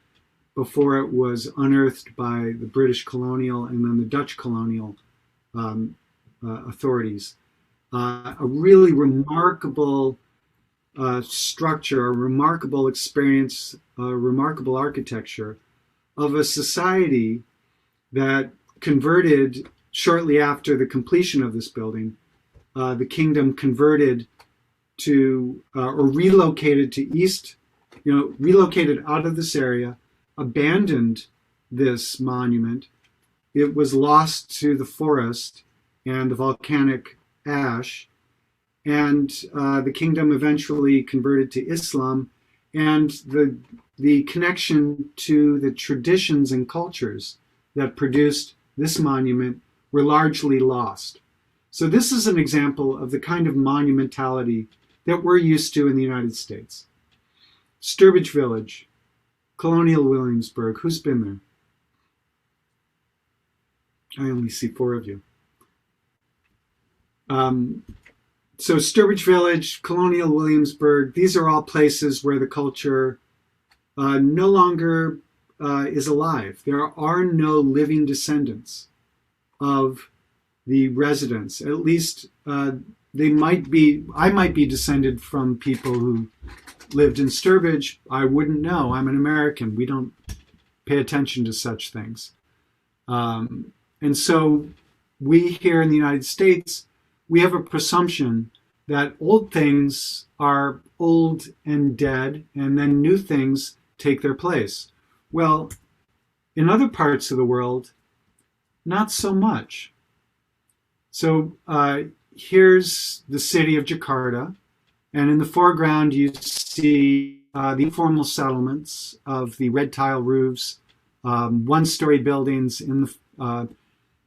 before it was unearthed by the British colonial and then the Dutch colonial authorities. A really remarkable structure, a remarkable experience, a remarkable architecture of a society that converted shortly after the completion of this building. The kingdom converted to or relocated to relocated out of this area, abandoned this monument. It was lost to the forest and the volcanic ash, and the kingdom eventually converted to Islam, and the connection to the traditions and cultures that produced this monument were largely lost. So this is an example of the kind of monumentality that we're used to in the United States. Sturbridge Village, Colonial Williamsburg. Who's been there? I only see 4 of you. So Sturbridge Village, Colonial Williamsburg, these are all places where the culture no longer is alive. There are no living descendants of the residents. At least they might be. I might be descended from people who lived in Sturbridge. I wouldn't know. I'm an American. We don't pay attention to such things. And so we here in the United States, we have a presumption that old things are old and dead, and then new things take their place. Well, in other parts of the world, not so much. So here's the city of Jakarta, and in the foreground you see the informal settlements of the red tile roofs, one-story buildings in the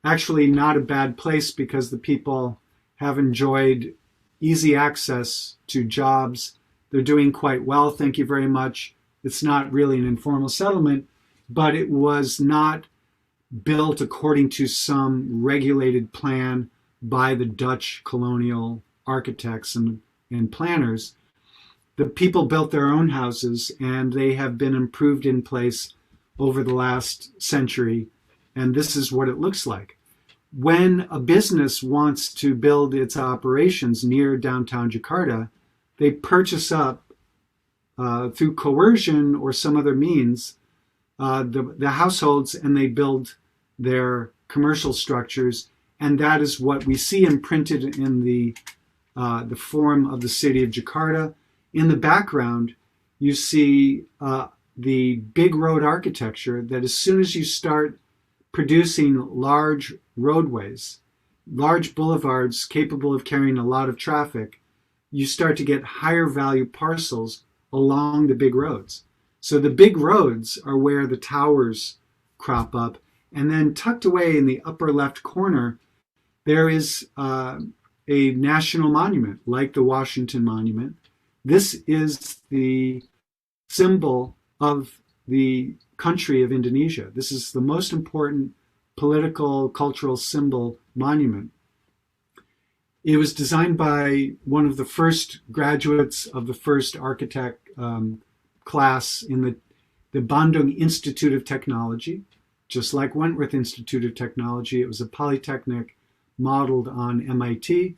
actually not a bad place because the people have enjoyed easy access to jobs. They're doing quite well, thank you very much. It's not really an informal settlement, but it was not built according to some regulated plan by the Dutch colonial architects and planners. The people built their own houses, and they have been improved in place over the last century, and this is what it looks like. When a business wants to build its operations near downtown Jakarta, they purchase up through coercion or some other means the households, and they build their commercial structures, and that is what we see imprinted in the form of the city of Jakarta. In the background, you see the big road architecture that as soon as you start producing large roadways, large boulevards capable of carrying a lot of traffic, you start to get higher value parcels along the big roads. So the big roads are where the towers crop up, and then tucked away in the upper left corner, there is a national monument like the Washington Monument. This is the symbol of the country of Indonesia. This is the most important political, cultural symbol monument. It was designed by one of the first graduates of the first architect class in the Bandung Institute of Technology. Just like Wentworth Institute of Technology, it was a polytechnic modeled on MIT.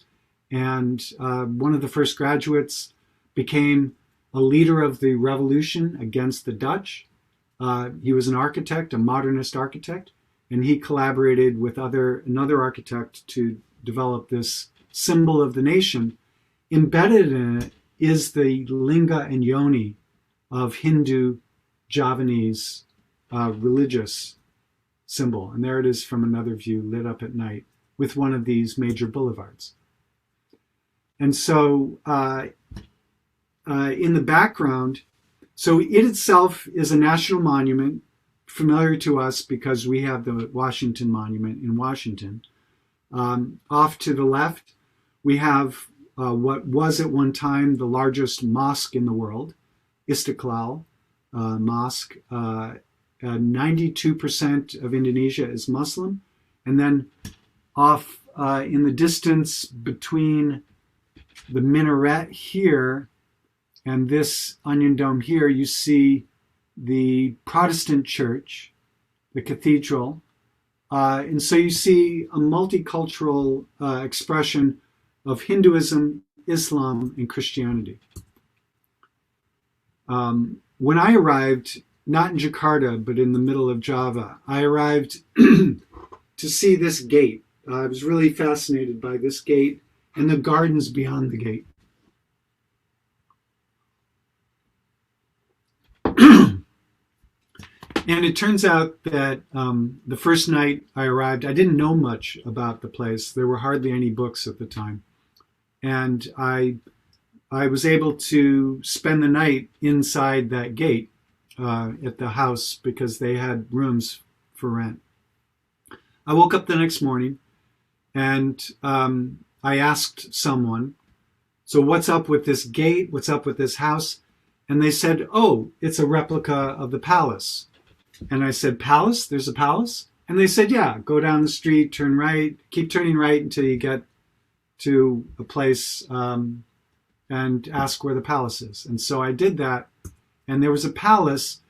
And one of the first graduates became a leader of the revolution against the Dutch. He was an architect, a modernist architect, and he collaborated with another architect to develop this symbol of the nation. Embedded in it is the linga and yoni of Hindu Javanese religious symbol. And there it is from another view, lit up at night with one of these major boulevards. And so in the background, so it itself is a national monument, familiar to us because we have the Washington Monument in Washington. Off to the left, we have what was at one time the largest mosque in the world, Istaklal Mosque. 92% of Indonesia is Muslim. And then off in the distance between the minaret here and this onion dome here, you see the Protestant church, the cathedral. And so you see a multicultural expression of Hinduism, Islam, and Christianity. When I arrived, not in Jakarta, but in the middle of Java, I arrived to see this gate. I was really fascinated by this gate and the gardens beyond the gate. And it turns out that the first night I arrived, I didn't know much about the place. There were hardly any books at the time. And I was able to spend the night inside that gate at the house because they had rooms for rent. I woke up the next morning and I asked someone, so what's up with this gate? What's up with this house? And they said, oh, it's a replica of the palace. And I said, palace? There's a palace? And they said, yeah, go down the street, turn right, keep turning right until you get to a place and ask where the palace is. And so I did that. And there was a palace.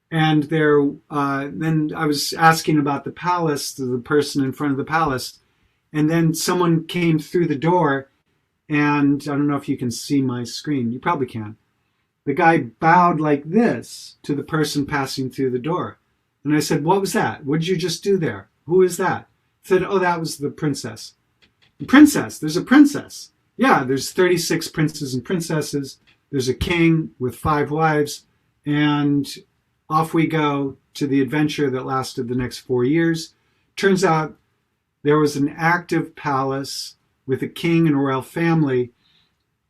And then I was asking about the palace to the person in front of the palace. And then someone came through the door. And I don't know if you can see my screen. You probably can. The guy bowed like this to the person passing through the door. And I said, what was that? What did you just do there? Who is that? He said, oh, that was the princess. The princess, there's a princess. Yeah, there's 36 princes and princesses. There's a king with 5 wives, and off we go to the adventure that lasted the next 4 years. Turns out there was an active palace with a king and a royal family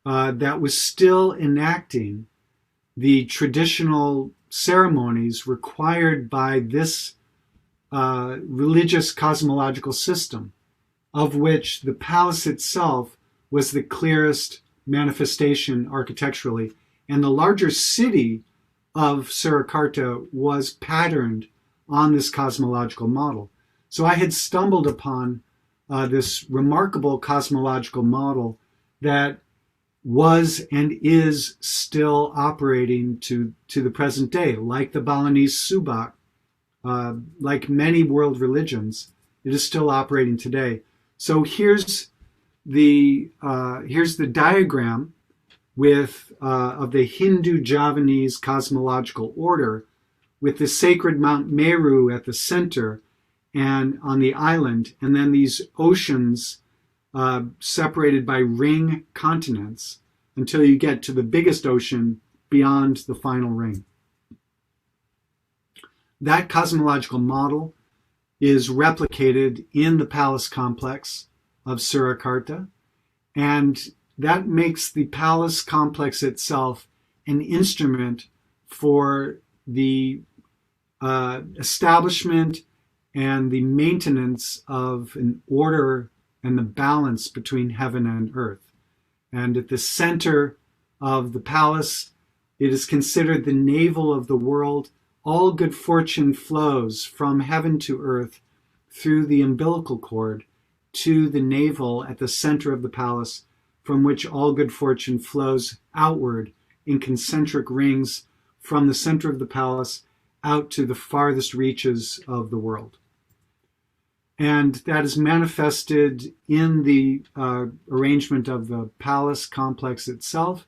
that was still enacting the traditional ceremonies required by this religious cosmological system, of which the palace itself was the clearest manifestation architecturally. And the larger city of Surakarta was patterned on this cosmological model. So I had stumbled upon this remarkable cosmological model that was and is still operating to the present day, like the Balinese Subah, like many world religions, it is still operating today. So here's the diagram with of the Hindu Javanese cosmological order, with the sacred Mount Meru at the center and on the island, and then these oceans separated by ring continents until you get to the biggest ocean beyond the final ring. That cosmological model is replicated in the palace complex of Surakarta, and that makes the palace complex itself an instrument for the establishment and the maintenance of an order and the balance between heaven and earth. And at the center of the palace, it is considered the navel of the world. All good fortune flows from heaven to earth through the umbilical cord to the navel at the center of the palace, from which all good fortune flows outward in concentric rings from the center of the palace out to the farthest reaches of the world. And that is manifested in the arrangement of the palace complex itself.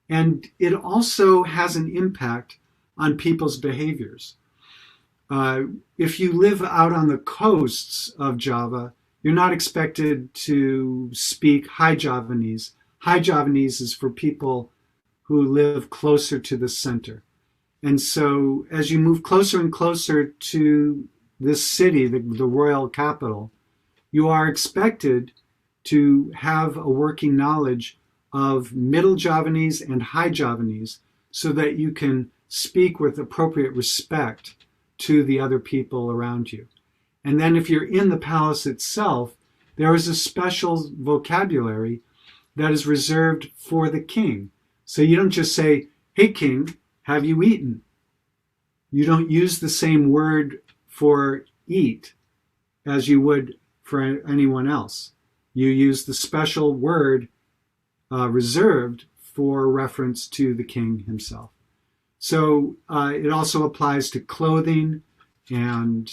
And it also has an impact on people's behaviors. If you live out on the coasts of Java, you're not expected to speak High Javanese. High Javanese is for people who live closer to the center. And so as you move closer and closer to this city, the royal capital, you are expected to have a working knowledge of Middle Javanese and High Javanese so that you can speak with appropriate respect to the other people around you. And then if you're in the palace itself, there is a special vocabulary that is reserved for the king. So you don't just say, "Hey king, have you eaten?" You don't use the same word for eat as you would for anyone else. You use the special word reserved for reference to the king himself. So it also applies to clothing, and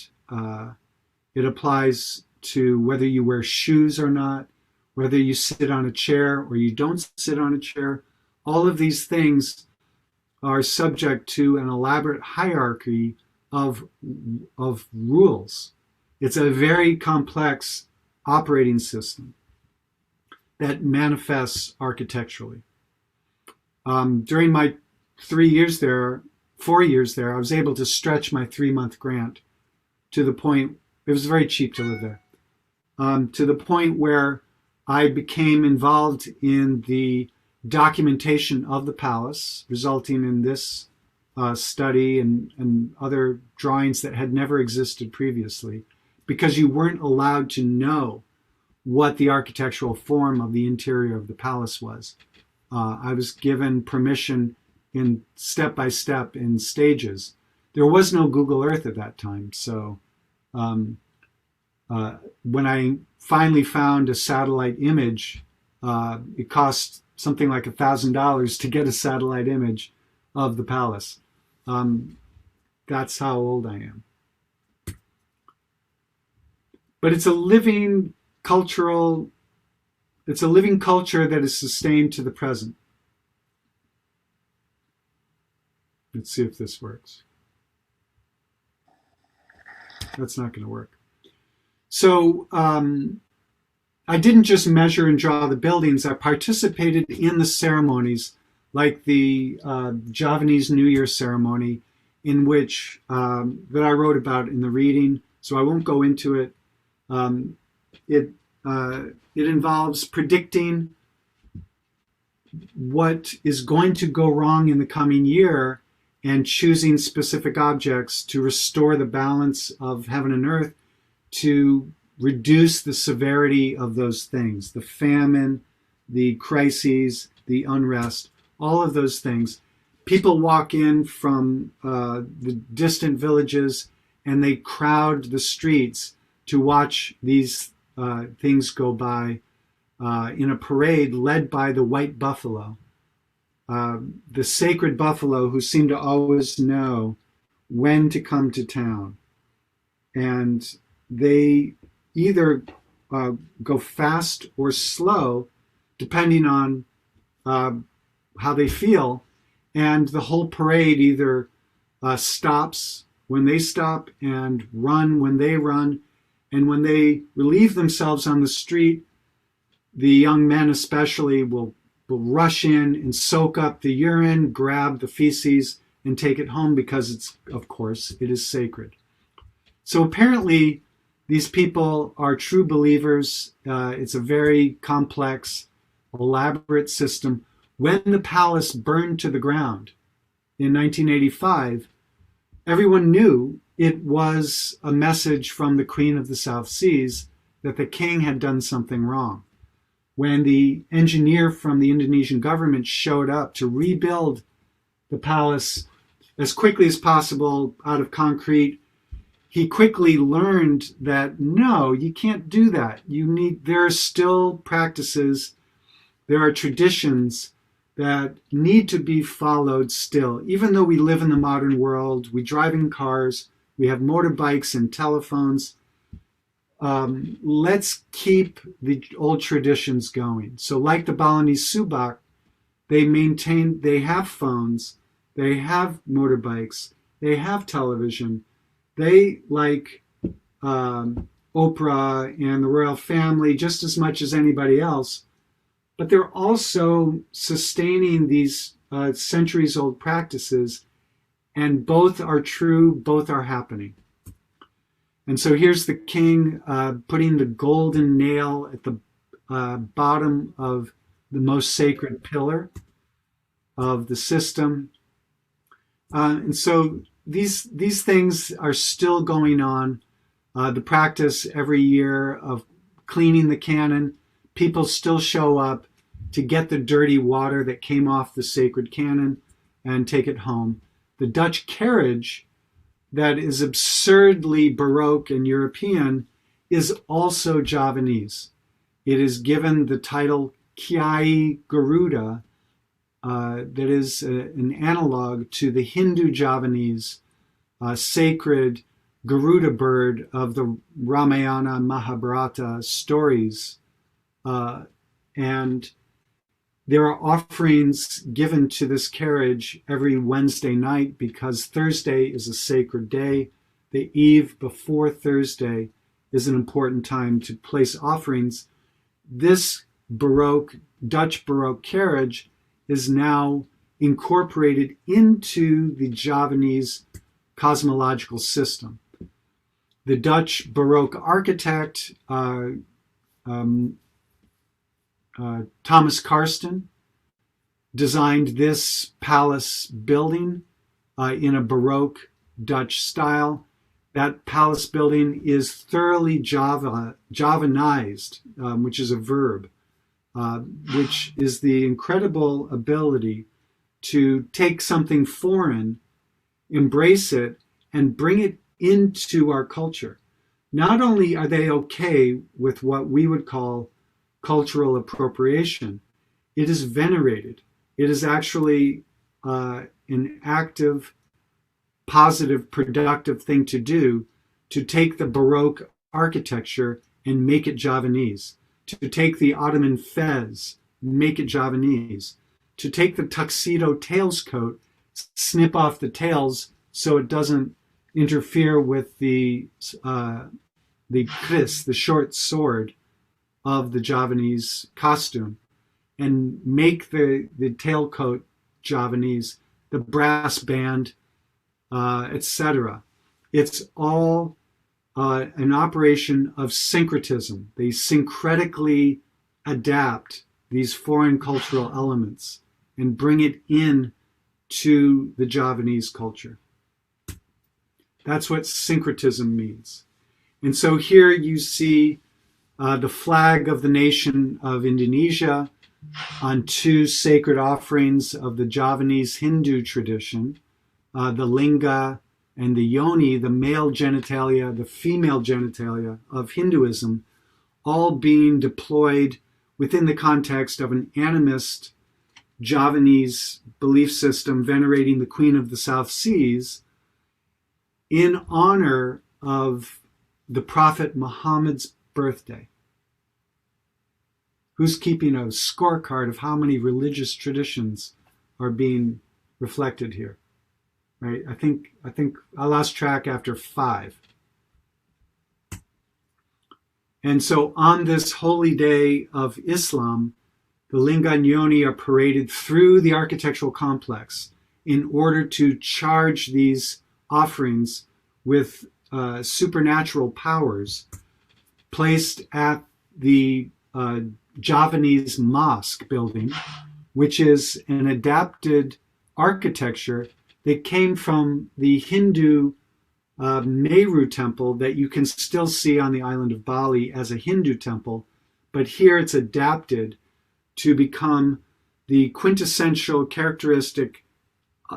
it applies to whether you wear shoes or not, whether you sit on a chair or you don't sit on a chair. All of these things are subject to an elaborate hierarchy of rules. It's a very complex operating system that manifests architecturally. During my 4 years there, I was able to stretch my 3-month grant to the point, it was very cheap to live there, to the point where I became involved in the documentation of the palace, resulting in this study and other drawings that had never existed previously, because you weren't allowed to know what the architectural form of the interior of the palace was. I was given permission in step by step in stages. There was no Google Earth at that time, so when I finally found a satellite image, it cost something like $1,000 to get a satellite image of the palace. That's how old I am. But it's a living culture that is sustained to the present. Let's see if this works. That's not going to work. So I didn't just measure and draw the buildings. I participated in the ceremonies, like the Javanese New Year ceremony, in which that I wrote about in the reading. So I won't go into it. Um, it it involves predicting what is going to go wrong in the coming year and choosing specific objects to restore the balance of heaven and earth, to reduce the severity of those things, the famine, the crises, the unrest, all of those things. People walk in from the distant villages and they crowd the streets to watch these things go by in a parade led by the white buffalo, the sacred buffalo who seem to always know when to come to town. And they either go fast or slow, depending on how they feel. And the whole parade either stops when they stop and run when they run. And when they relieve themselves on the street, the young men especially will rush in and soak up the urine, grab the feces, and take it home because it's, of course, it is sacred. So apparently, these people are true believers. It's a very complex, elaborate system. When the palace burned to the ground in 1985, everyone knew it was a message from the Queen of the South Seas that the king had done something wrong. When the engineer from the Indonesian government showed up to rebuild the palace as quickly as possible out of concrete, he quickly learned that no, you can't do that. There are still practices, there are traditions that need to be followed still. Even though we live in the modern world, we drive in cars, we have motorbikes and telephones, let's keep the old traditions going. So like the Balinese Subah, they have phones, they have motorbikes, they have television. They like Oprah and the royal family just as much as anybody else, but they're also sustaining these centuries-old practices, and both are true, both are happening. And so here's the king putting the golden nail at the bottom of the most sacred pillar of the system. And so these things are still going on. The practice every year of cleaning the cannon, people still show up to get the dirty water that came off the sacred cannon and take it home. The Dutch carriage, that is absurdly Baroque and European, is also Javanese. It is given the title Kiai Garuda, that is an analog to the Hindu Javanese sacred Garuda bird of the Ramayana Mahabharata stories. And there are offerings given to this carriage every Wednesday night because Thursday is a sacred day. The eve before Thursday is an important time to place offerings. This Dutch Baroque carriage is now incorporated into the Javanese cosmological system. The Dutch Baroque architect, Thomas Karsten, designed this palace building in a Baroque Dutch style. That palace building is thoroughly Javanized, which is a verb, which is the incredible ability to take something foreign, embrace it, and bring it into our culture. Not only are they okay with what we would call cultural appropriation, it is venerated. It is actually an active, positive, productive thing to do, to take the Baroque architecture and make it Javanese, to take the Ottoman fez, make it Javanese, to take the tuxedo tails coat, snip off the tails so it doesn't interfere with the kris, the short sword of the Javanese costume and make the tailcoat Javanese, the brass band, etc. It's all an operation of syncretism. They syncretically adapt these foreign cultural elements and bring it in to the Javanese culture. That's what syncretism means. And so here you see the flag of the nation of Indonesia on two sacred offerings of the Javanese Hindu tradition, the linga and the yoni, the male genitalia, the female genitalia of Hinduism, all being deployed within the context of an animist Javanese belief system venerating the Queen of the South Seas in honor of the Prophet Muhammad's birthday. Who's keeping a scorecard of how many religious traditions are being reflected here? Right? I think I lost track after 5. And so on this holy day of Islam, the linga and yoni are paraded through the architectural complex in order to charge these offerings with supernatural powers placed at the Javanese mosque building, which is an adapted architecture that came from the Hindu Meru temple that you can still see on the island of Bali as a Hindu temple, but here it's adapted to become the quintessential characteristic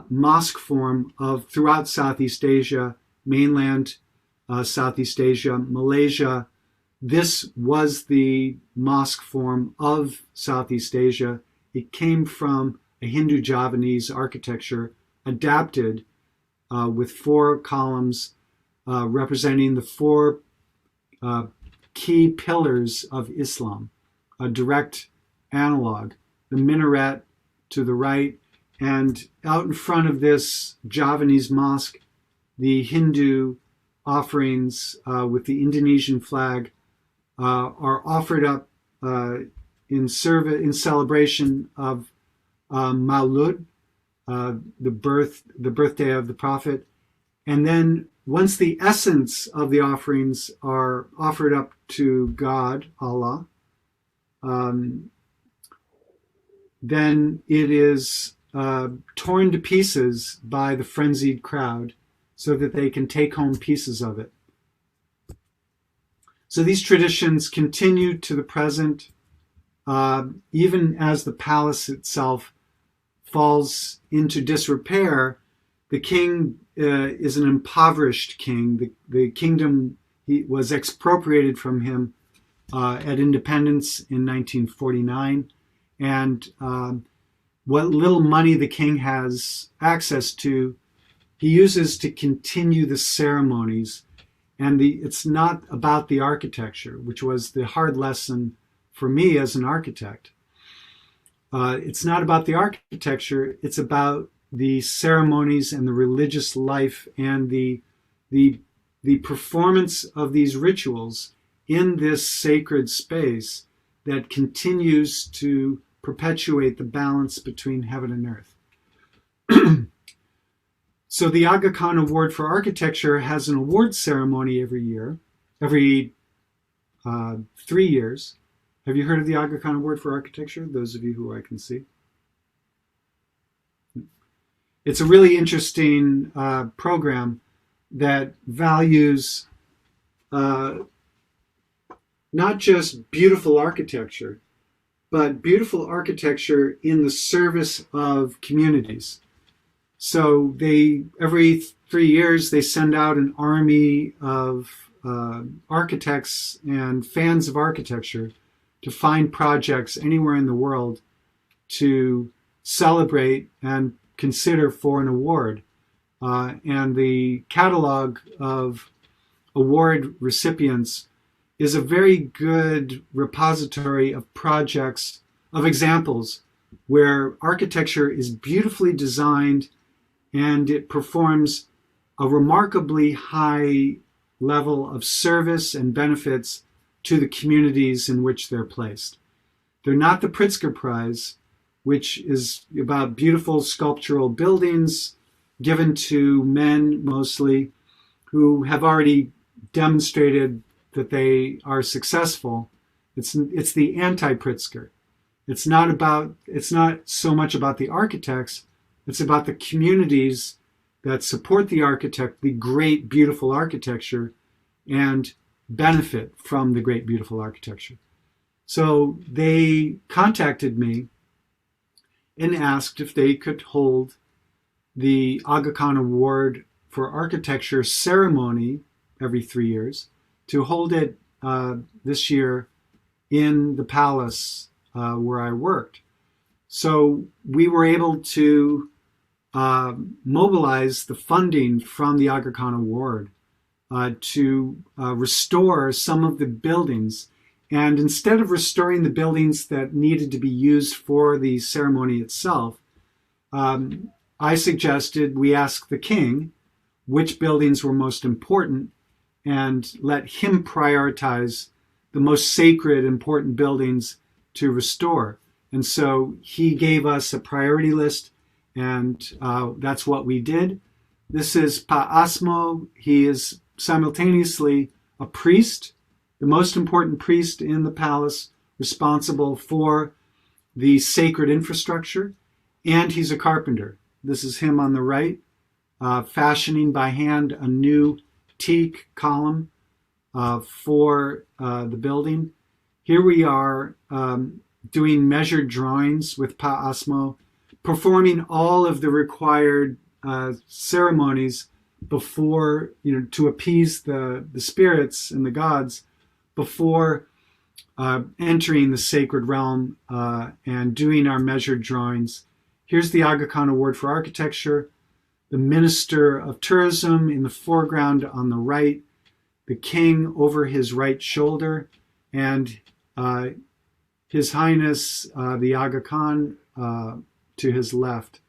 mosque form of throughout Southeast Asia, mainland Southeast Asia, Malaysia. This was the mosque form of Southeast Asia. It came from a Hindu Javanese architecture adapted with 4 columns representing the 4 key pillars of Islam, a direct analog, the minaret to the right, and out in front of this Javanese mosque, the Hindu offerings with the Indonesian flag are offered up in celebration of Maulud, the birthday of the Prophet. And then once the essence of the offerings are offered up to God, Allah, then it is torn to pieces by the frenzied crowd so that they can take home pieces of it. So these traditions continue to the present, even as the palace itself falls into disrepair. The king is an impoverished king. The kingdom was expropriated from him at independence in 1949. And what little money the king has access to, he uses to continue the ceremonies. And it's not about the architecture, which was the hard lesson for me as an architect. It's not about the architecture, it's about the ceremonies and the religious life and the performance of these rituals in this sacred space that continues to perpetuate the balance between heaven and earth. So the Agricon Award for Architecture has an award ceremony every year, every 3 years. Have you heard of the Agricon Award for Architecture? Those of you who I can see. It's a really interesting program that values not just beautiful architecture, but beautiful architecture in the service of communities. So every 3 years, they send out an army of architects and fans of architecture to find projects anywhere in the world to celebrate and consider for an award. And the catalog of award recipients is a very good repository of projects, of examples where architecture is beautifully designed and it performs a remarkably high level of service and benefits to the communities in which they're placed. They're not the Pritzker Prize, which is about beautiful sculptural buildings given to men mostly who have already demonstrated that they are successful. It's the anti-Pritzker. It's not so much about the architects, it's about the communities that support the architect, the great, beautiful architecture, and benefit from the great, beautiful architecture. So they contacted me and asked if they could hold the Agricon Award for Architecture ceremony every 3 years, to hold it this year in the palace where I worked. So we were able to mobilize the funding from the Agricon Award to restore some of the buildings. And instead of restoring the buildings that needed to be used for the ceremony itself, I suggested we ask the king which buildings were most important and let him prioritize the most sacred, important buildings to restore. And so he gave us a priority list, and that's what we did. This is Pa Asmo. He is simultaneously a priest, the most important priest in the palace, responsible for the sacred infrastructure, and he's a carpenter. This is him on the right, fashioning by hand a new teak column for the building. Here we are doing measured drawings with Pa Asmo, performing all of the required ceremonies before, to appease the spirits and the gods before entering the sacred realm and doing our measured drawings. Here's the Agricon Award for Architecture, the Minister of Tourism in the foreground on the right, the king over his right shoulder, and His Highness the Aga Khan to his left.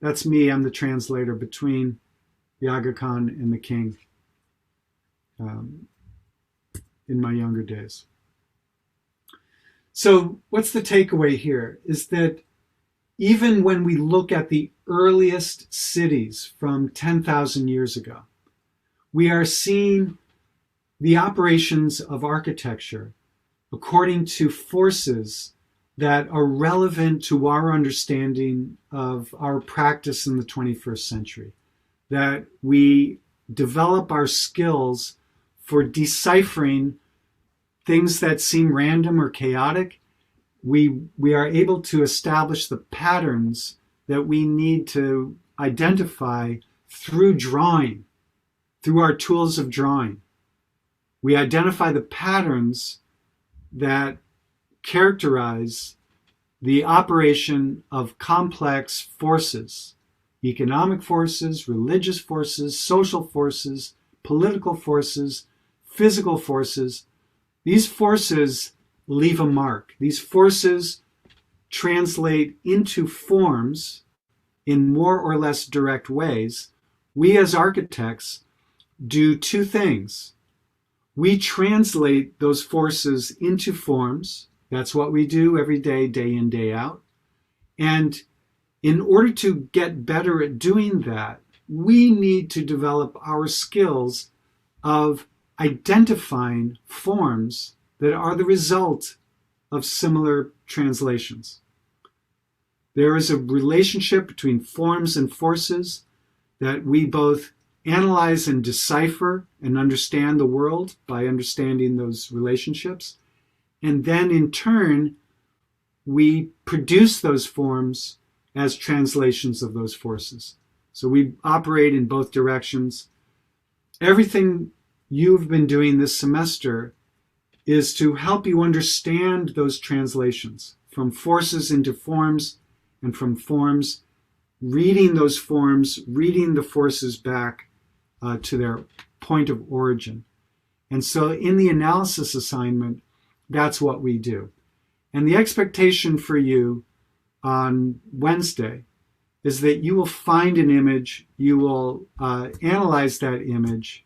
That's me. I'm the translator between the Aga Khan and the king in my younger days. So what's the takeaway here is that even when we look at the earliest cities from 10,000 years ago, we are seeing the operations of architecture according to forces that are relevant to our understanding of our practice in the 21st century, that we develop our skills for deciphering things that seem random or chaotic. We are able to establish the patterns that we need to identify through drawing, through our tools of drawing. We identify the patterns that characterize the operation of complex forces, economic forces, religious forces, social forces, political forces, physical forces. These forces leave a mark. These forces translate into forms in more or less direct ways. We as architects do two things. We translate those forces into forms. That's what we do every day, day in, day out. And in order to get better at doing that, we need to develop our skills of identifying forms that are the result of similar translations. There is a relationship between forms and forces that we both analyze and decipher and understand the world by understanding those relationships. And then in turn, we produce those forms as translations of those forces. So we operate in both directions. Everything you've been doing this semester is to help you understand those translations from forces into forms, and from forms, reading those forms, reading the forces back to their point of origin. And so in the analysis assignment, that's what we do. And the expectation for you on Wednesday is that you will find an image, you will analyze that image,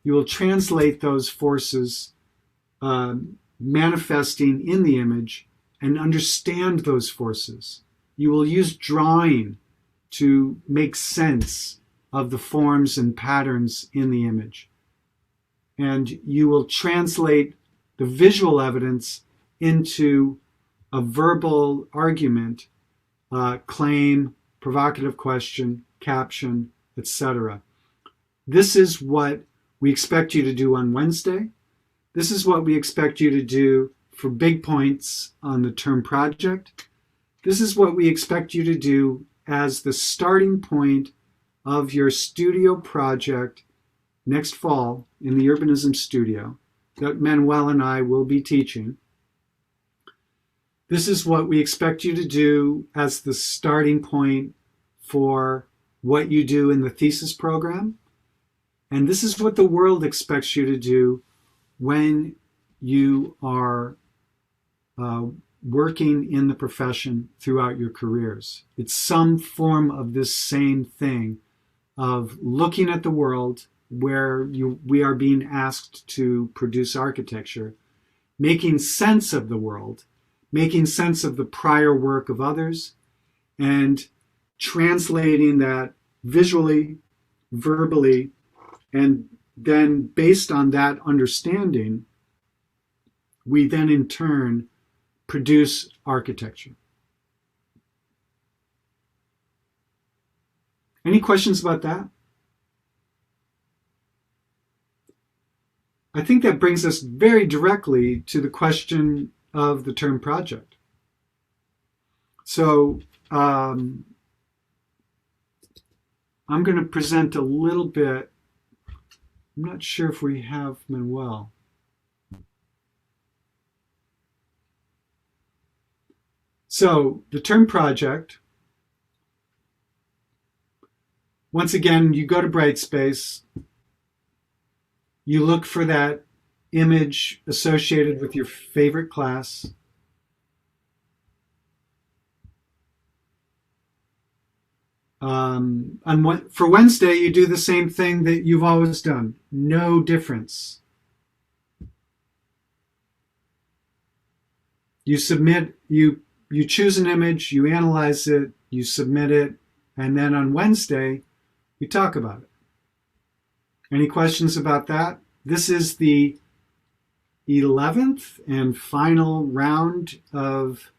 you will translate those forces manifesting in the image and understand those forces. You will use drawing to make sense of the forms and patterns in the image. And you will translate the visual evidence into a verbal argument, claim, provocative question, caption, etc. This is what we expect you to do on Wednesday. This is what we expect you to do for big points on the term project. This is what we expect you to do as the starting point of your studio project next fall in the Urbanism Studio that Manuel and I will be teaching. This is what we expect you to do as the starting point for what you do in the thesis program. And this is what the world expects you to do when you are working in the profession throughout your careers. It's some form of this same thing of looking at the world where we are being asked to produce architecture, making sense of the world, making sense of the prior work of others, and translating that visually, verbally, and then based on that understanding, we then in turn produce architecture. Any questions about that? I think that brings us very directly to the question of the term project. So I'm going to present a little bit. I'm not sure if we have Manuel. So the term project, once again, you go to Brightspace, you look for that image associated with your favorite class. For Wednesday, you do the same thing that you've always done. No difference. You submit, you choose an image, you analyze it, you submit it, and then on Wednesday, we talk about it. Any questions about that? This is the 11th and final round of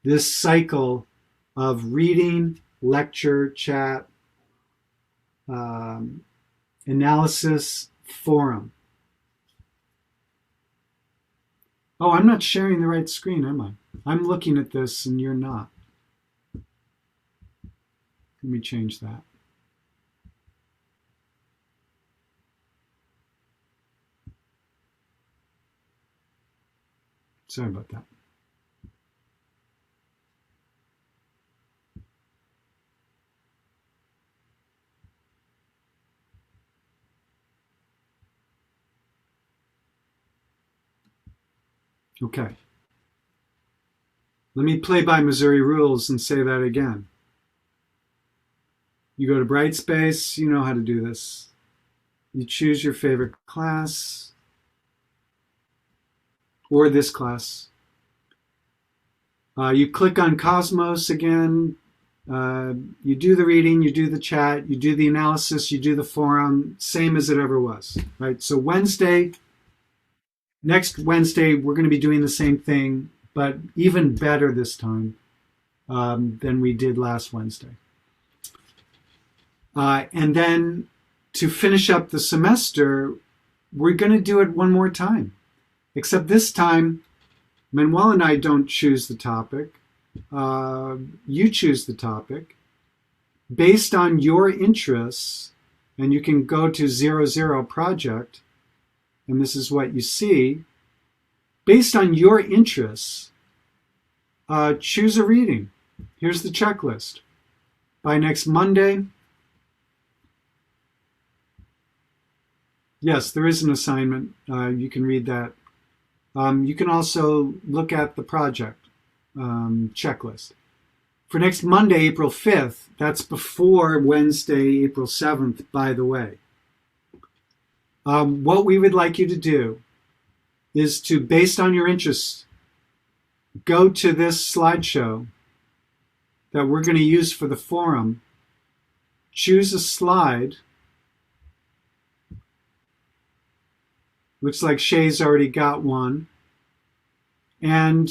this cycle of reading, lecture, chat, analysis, forum. Oh, I'm not sharing the right screen, am I? I'm looking at this and you're not. Let me change that. Sorry about that. Okay. Let me play by Missouri rules and say that again. You go to Brightspace, you know how to do this. You choose your favorite class or this class. You click on Cosmos again. You do the reading, you do the chat, you do the analysis, you do the forum, same as it ever was, right? So next Wednesday, we're going to be doing the same thing, but even better this time than we did last Wednesday. And then to finish up the semester, we're going to do it one more time. Except this time, Manuel and I don't choose the topic. You choose the topic. Based on your interests, and you can go to 00 Project, and this is what you see. Based on your interests, choose a reading. Here's the checklist. By next Monday, yes, there is an assignment. You can read that. You can also look at the project checklist. For next Monday, April 5th, that's before Wednesday, April 7th, by the way. What we would like you to do is to, based on your interests, go to this slideshow that we're going to use for the forum, choose a slide. Looks like Shay's already got one. And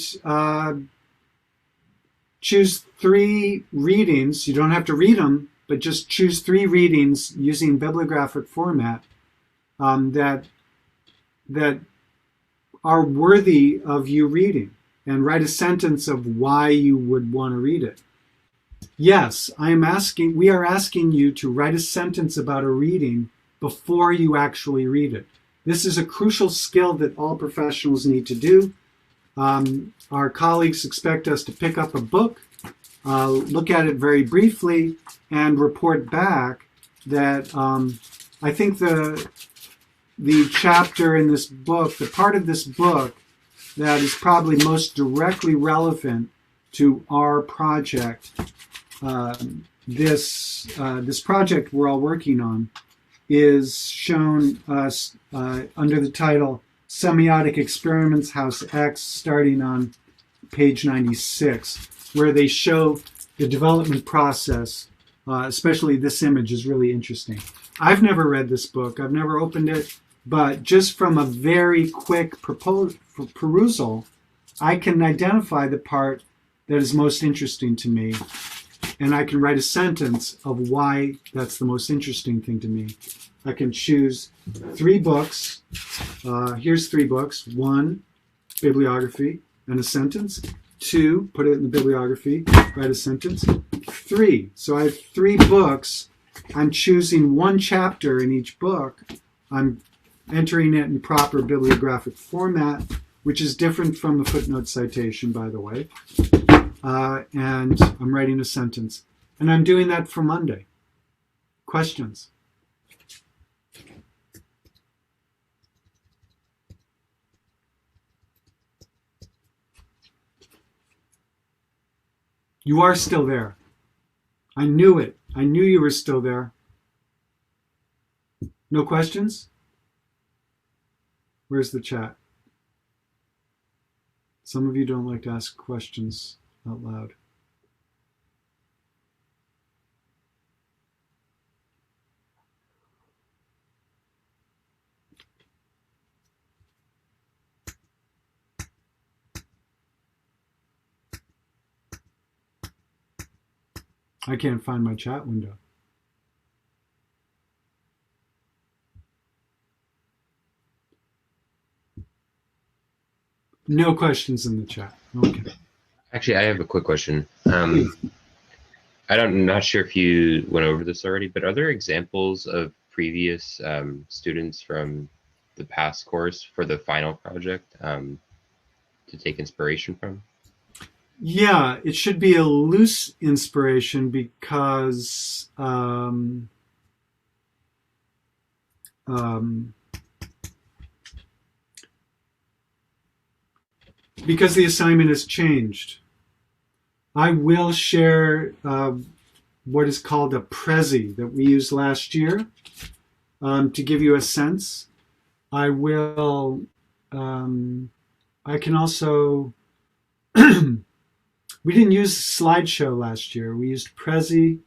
choose 3 readings. You don't have to read them, but just choose 3 readings using bibliographic format that are worthy of you reading, and write a sentence of why you would want to read it. Yes, we are asking you to write a sentence about a reading before you actually read it. This is a crucial skill that all professionals need to do. Our colleagues expect us to pick up a book, look at it very briefly, and report back that I think the chapter in this book, the part of this book that is probably most directly relevant to our project, this project we're all working on, is shown under the title Semiotic Experiments, House X, starting on page 96, where they show the development process. Especially this image is really interesting. I've never read this book. I've never opened it, but just from a very quick perusal, I can identify the part that is most interesting to me, and I can write a sentence of why that's the most interesting thing to me. I can choose 3 books. Here's 3 books. 1, bibliography and a sentence. 2, put it in the bibliography, write a sentence. 3, so I have 3 books. I'm choosing 1 chapter in each book. I'm entering it in proper bibliographic format, which is different from the footnote citation, by the way. And I'm writing a sentence. And I'm doing that for Monday. Questions? You are still there. I knew it. I knew you were still there. No questions? Where's the chat? Some of you don't like to ask questions out loud. I can't find my chat window. No questions in the chat. Okay. Actually, I have a quick question. I'm not sure if you went over this already, but are there examples of previous students from the past course for the final project to take inspiration from? Yeah, it should be a loose inspiration because the assignment has changed. I will share what is called a Prezi that we used last year to give you a sense. I will. I can also. We didn't use slideshow last year. We used Prezi,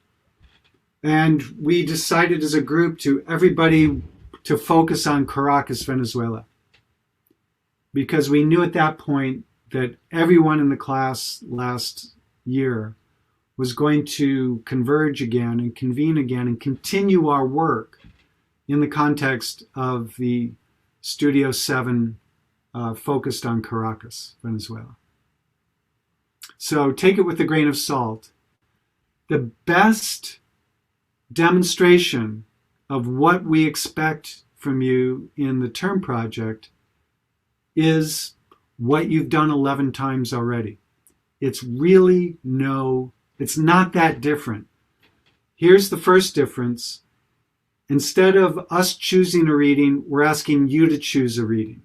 and we decided as a group everybody to focus on Caracas, Venezuela, because we knew at that point that everyone in the class last year was going to converge again and convene again and continue our work in the context of the Studio 7 focused on Caracas, Venezuela. So take it with a grain of salt. The best demonstration of what we expect from you in the term project is what you've done 11 times already. It's not that different. Here's the first difference. Instead of us choosing a reading, we're asking you to choose a reading.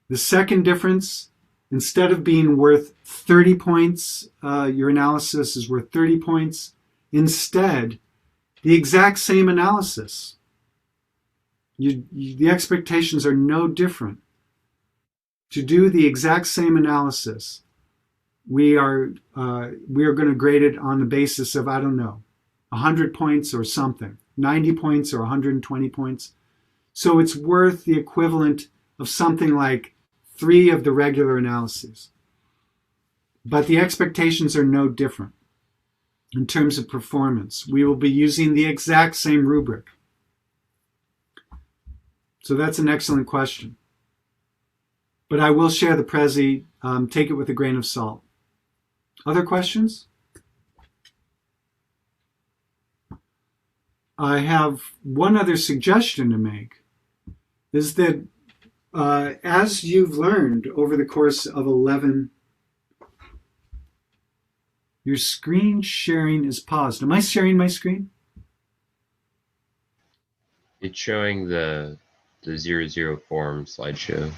The second difference, instead of being worth 30 points, your analysis is worth 30 points. Instead, the exact same analysis. The expectations are no different. To do the exact same analysis, we are going to grade it on the basis of, I don't know, 100 points or something, 90 points or 120 points. So it's worth the equivalent of something like 3 of the regular analyses. But the expectations are no different in terms of performance. We will be using the exact same rubric. So that's an excellent question. But I will share the Prezi. Take it with a grain of salt. Other questions? I have one other suggestion to make, is that as you've learned over the course of 11, your screen sharing is paused. Am I sharing my screen? It's showing the 00 form slideshow.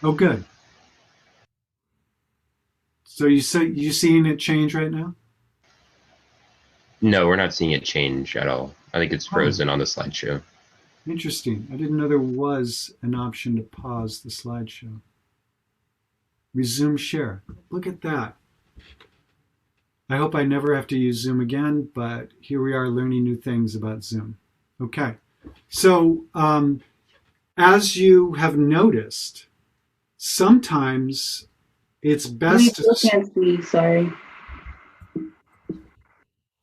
Oh, good. So you seeing it change right now? No, we're not seeing it change at all. I think it's frozen on the slideshow. Interesting. I didn't know there was an option to pause the slideshow. Resume share. Look at that. I hope I never have to use Zoom again, but here we are learning new things about Zoom. Okay. So as you have noticed, sometimes it's best We still can't see, sorry.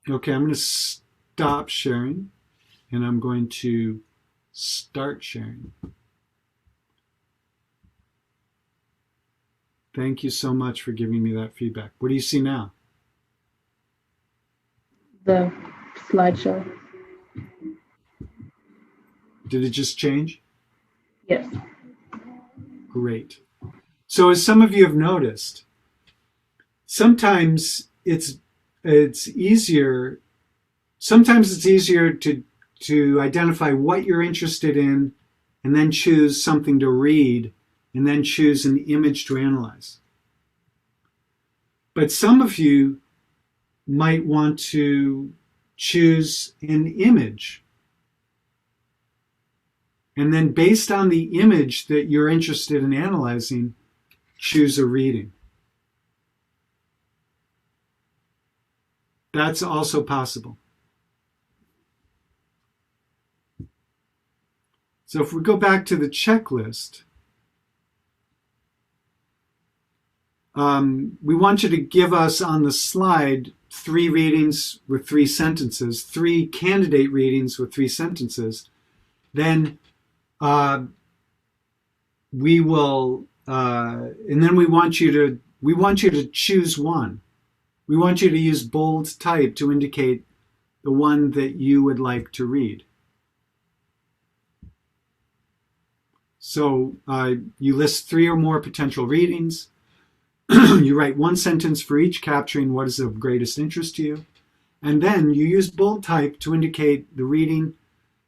Okay, I'm going to stop sharing, and I'm going to start sharing. Thank you so much for giving me that feedback. What do you see now? The slideshow. Did it just change? Yes. Great. So as some of you have noticed, sometimes it's easier to identify what you're interested in and then choose something to read and then choose an image to analyze. But some of you might want to choose an image, and then based on the image that you're interested in analyzing, choose a reading. That's also possible. So if we go back to the checklist, we want you to give us on the slide 3 readings with 3 sentences, 3 candidate readings with 3 sentences. Then we will, and then we want you to choose one. We want you to use bold type to indicate the one that you would like to read. So you list 3 or more potential readings. You write 1 sentence for each capturing what is of greatest interest to you. And then you use bold type to indicate the reading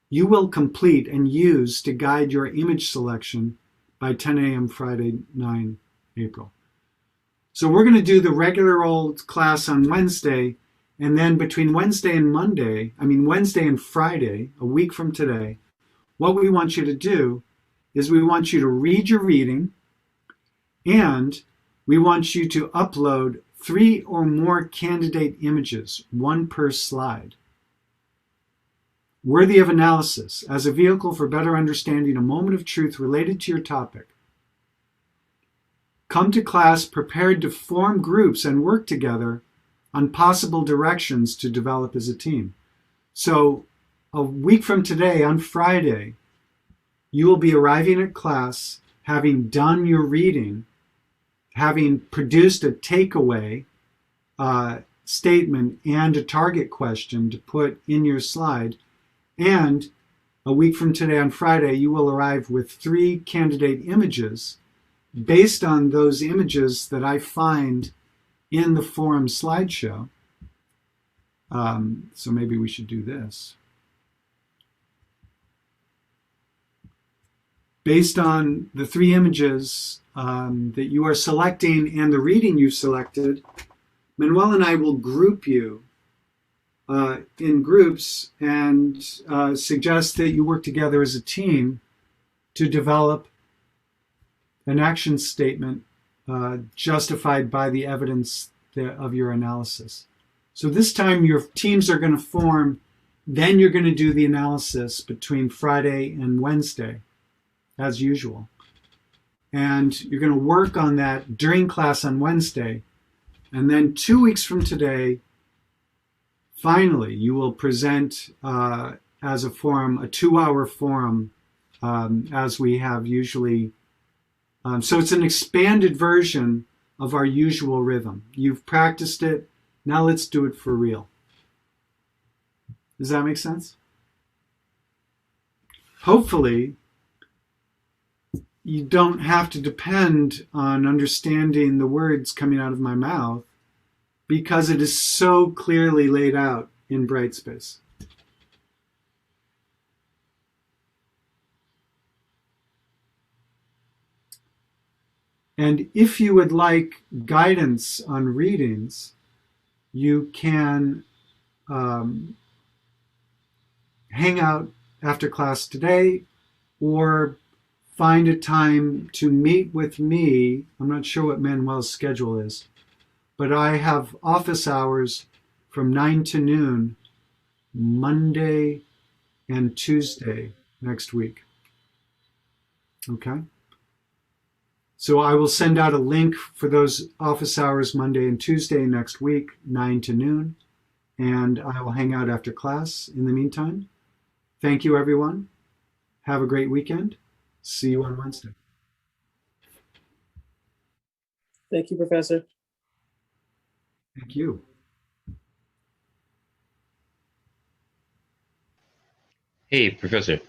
you will complete and use to guide your image selection by 10 a.m. Friday, 9 April. So we're going to do the regular old class on Wednesday, and then between Wednesday and Friday, a week from today, what we want you to do is we want you to read your reading, and we want you to upload 3 or more candidate images, 1 per slide, worthy of analysis as a vehicle for better understanding a moment of truth related to your topic. Come to class prepared to form groups and work together on possible directions to develop as a team. So a week from today, on Friday, you will be arriving at class having done your reading, having produced a takeaway statement and a target question to put in your slide. And a week from today on Friday, you will arrive with 3 candidate images based on those images that I find in the forum slideshow. So maybe we should do this. Based on the 3 images that you are selecting and the reading you've selected, Manuel and I will group you in groups and suggest that you work together as a team to develop an action statement justified by the evidence of your analysis. So this time your teams are going to form, then you're going to do the analysis between Friday and Wednesday, as usual. And you're going to work on that during class on Wednesday. And then 2 weeks from today, finally, you will present as a forum, a 2-hour forum, as we have usually. So it's an expanded version of our usual rhythm. You've practiced it. Now let's do it for real. Does that make sense? Hopefully, you don't have to depend on understanding the words coming out of my mouth because it is so clearly laid out in Brightspace. And if you would like guidance on readings, you can hang out after class today or find a time to meet with me. I'm not sure what Manuel's schedule is, but I have office hours from 9 to noon, Monday and Tuesday next week. Okay? So I will send out a link for those office hours Monday and Tuesday next week, 9 to noon, and I will hang out after class in the meantime. Thank you, everyone. Have a great weekend. See you on Wednesday. Thank you, Professor. Thank you. Hey, Professor.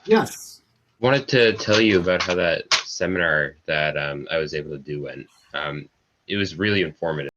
Yes. Wanted to tell you about how that seminar that I was able to do went. It was really informative.